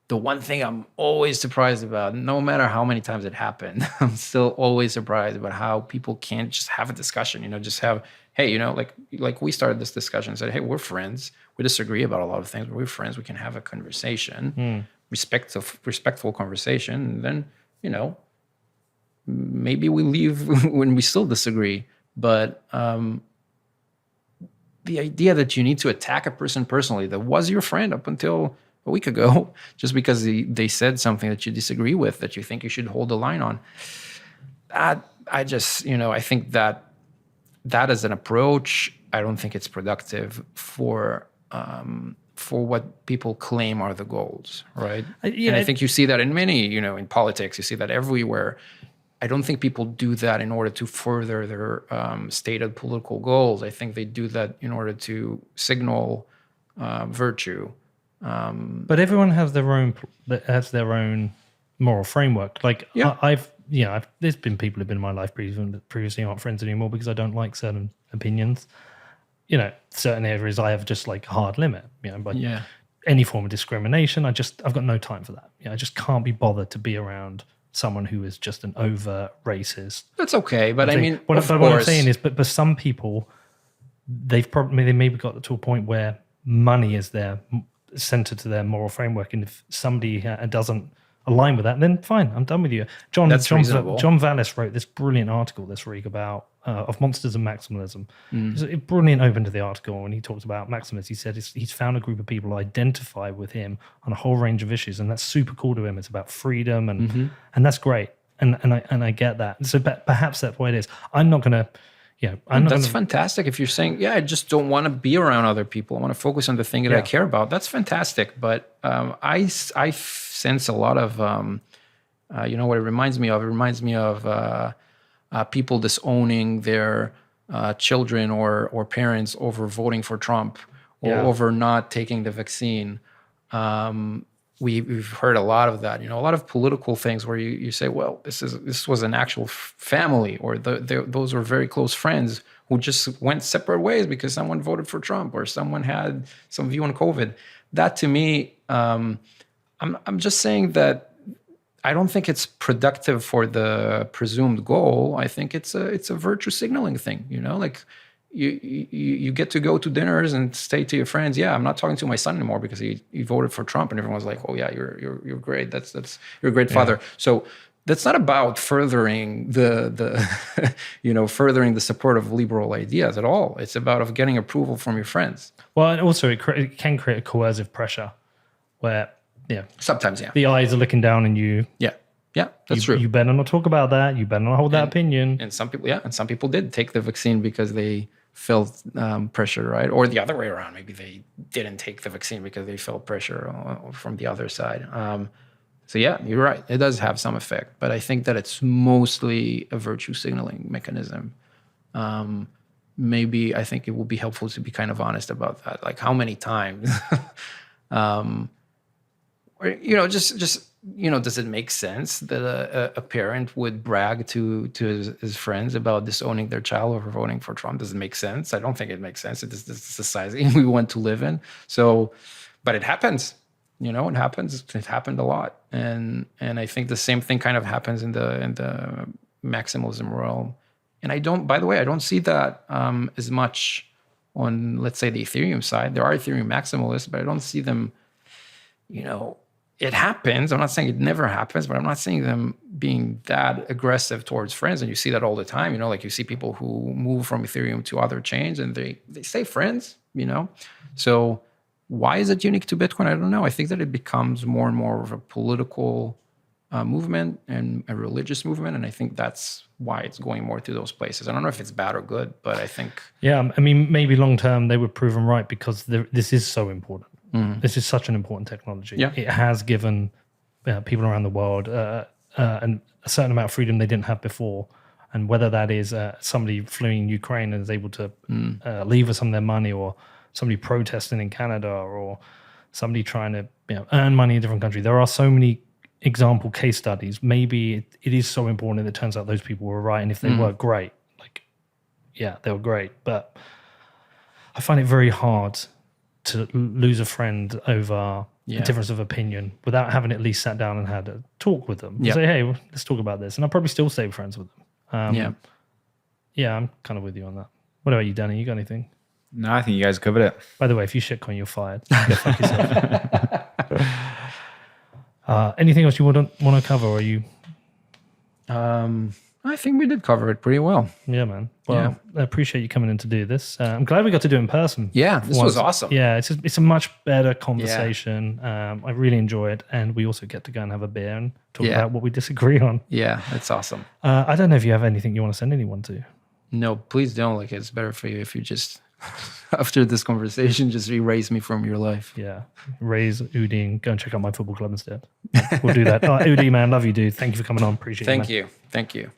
the one thing I'm always surprised about, no matter how many times it happened, I'm still always surprised about how people can't just have a discussion, just have, hey, like we started this discussion and said, hey, we're friends. We disagree about a lot of things, but we're friends. We can have a conversation, respectful conversation. And then, maybe we leave when we still disagree. But the idea that you need to attack a person personally that was your friend up until a week ago, just because they said something that you disagree with, that you think you should hold the line on, I think that as an approach, I don't think it's productive for what people claim are the goals, right? And I think you see that in many, in politics, you see that everywhere. I don't think people do that in order to further their stated political goals. I think they do that in order to signal virtue. But everyone has their own moral framework. Like there's been people who've been in my life previously aren't friends anymore because I don't like certain opinions. Certain areas I have just like a hard limit. But any form of discrimination, I've got no time for that. I just can't be bothered to be around someone who is just an overt racist. That's okay, but what I'm saying is, but some people, they maybe got to a point where money is their center to their moral framework, and if somebody doesn't align with that, then fine, I'm done with you. John Vallis wrote this brilliant article this week about of monsters and maximalism. It's a brilliant open to the article when he talked about maximalism. He said he's found a group of people who identify with him on a whole range of issues, and that's super cool to him. It's about freedom, and that's great, and I get that. So perhaps that's what it is. I'm not gonna. That's fantastic. If you're saying, I just don't want to be around other people. I want to focus on the thing that I care about. That's fantastic. But I sense a lot of, what it reminds me of? It reminds me of people disowning their children or parents over voting for Trump or over not taking the vaccine. We've heard a lot of that, a lot of political things where you say, well, this was an actual family, or those were very close friends who just went separate ways because someone voted for Trump or someone had some view on COVID. That to me, I'm just saying that I don't think it's productive for the presumed goal. I think it's a virtue signaling thing, like. You get to go to dinners and say to your friends, I'm not talking to my son anymore because he voted for Trump, and everyone's like, oh yeah, you're great. That's you're a great father. So that's not about furthering the furthering the support of liberal ideas at all. It's about getting approval from your friends. Well, and also it can create a coercive pressure where sometimes the eyes are looking down on you. Yeah, that's true. You better not talk about that. You better not hold that opinion. And some people did take the vaccine because they felt pressure, right? Or the other way around. Maybe they didn't take the vaccine because they felt pressure from the other side. So you're right. It does have some effect, but I think that it's mostly a virtue signaling mechanism. Maybe I think it will be helpful to be kind of honest about that. Like how many times, does it make sense that a parent would brag to his friends about disowning their child over voting for Trump? Does it make sense? I don't think it makes sense. It's the society we want to live in. So, but it happens. It happens. It happened a lot, and I think the same thing kind of happens in the maximalism realm. And I don't see that as much on, let's say, the Ethereum side. There are Ethereum maximalists, but I don't see them. It happens. I'm not saying it never happens, but I'm not seeing them being that aggressive towards friends. And you see that all the time, like you see people who move from Ethereum to other chains and they stay friends, So why is it unique to Bitcoin? I don't know. I think that it becomes more and more of a political movement and a religious movement. And I think that's why it's going more to those places. I don't know if it's bad or good, but I think... Yeah, maybe long term they were proven right because this is so important. This is such an important technology. Yeah. It has given people around the world a certain amount of freedom they didn't have before. And whether that is somebody fleeing Ukraine and is able to leave with some of their money, or somebody protesting in Canada, or somebody trying to earn money in a different country. There are so many example case studies. Maybe it is so important that it turns out those people were right. And if they were great, they were great. But I find it very hard to lose a friend over a difference of opinion without having at least sat down and had a talk with them. Yeah. Say, hey, let's talk about this. And I'll probably still stay friends with them. Yeah. I'm kind of with you on that. What about you, Danny? You got anything? No, I think you guys covered it. By the way, if you shitcoin, you're fired. Go fuck yourself. Anything else you want to cover, or are you? I think we did cover it pretty well. Yeah, man. Well, I appreciate you coming in to do this. I'm glad we got to do it in person. Yeah, this was awesome. Yeah, it's a much better conversation. I really enjoy it, and we also get to go and have a beer and talk about what we disagree on. Yeah, that's awesome. I don't know if you have anything you want to send anyone to. No, please don't. Like, it's better for you if you just, after this conversation, just erase me from your life. Yeah, raise Udi and go and check out my football club instead. We'll do that. Udi, man, love you, dude. Thank you for coming on. Appreciate it. Thank you.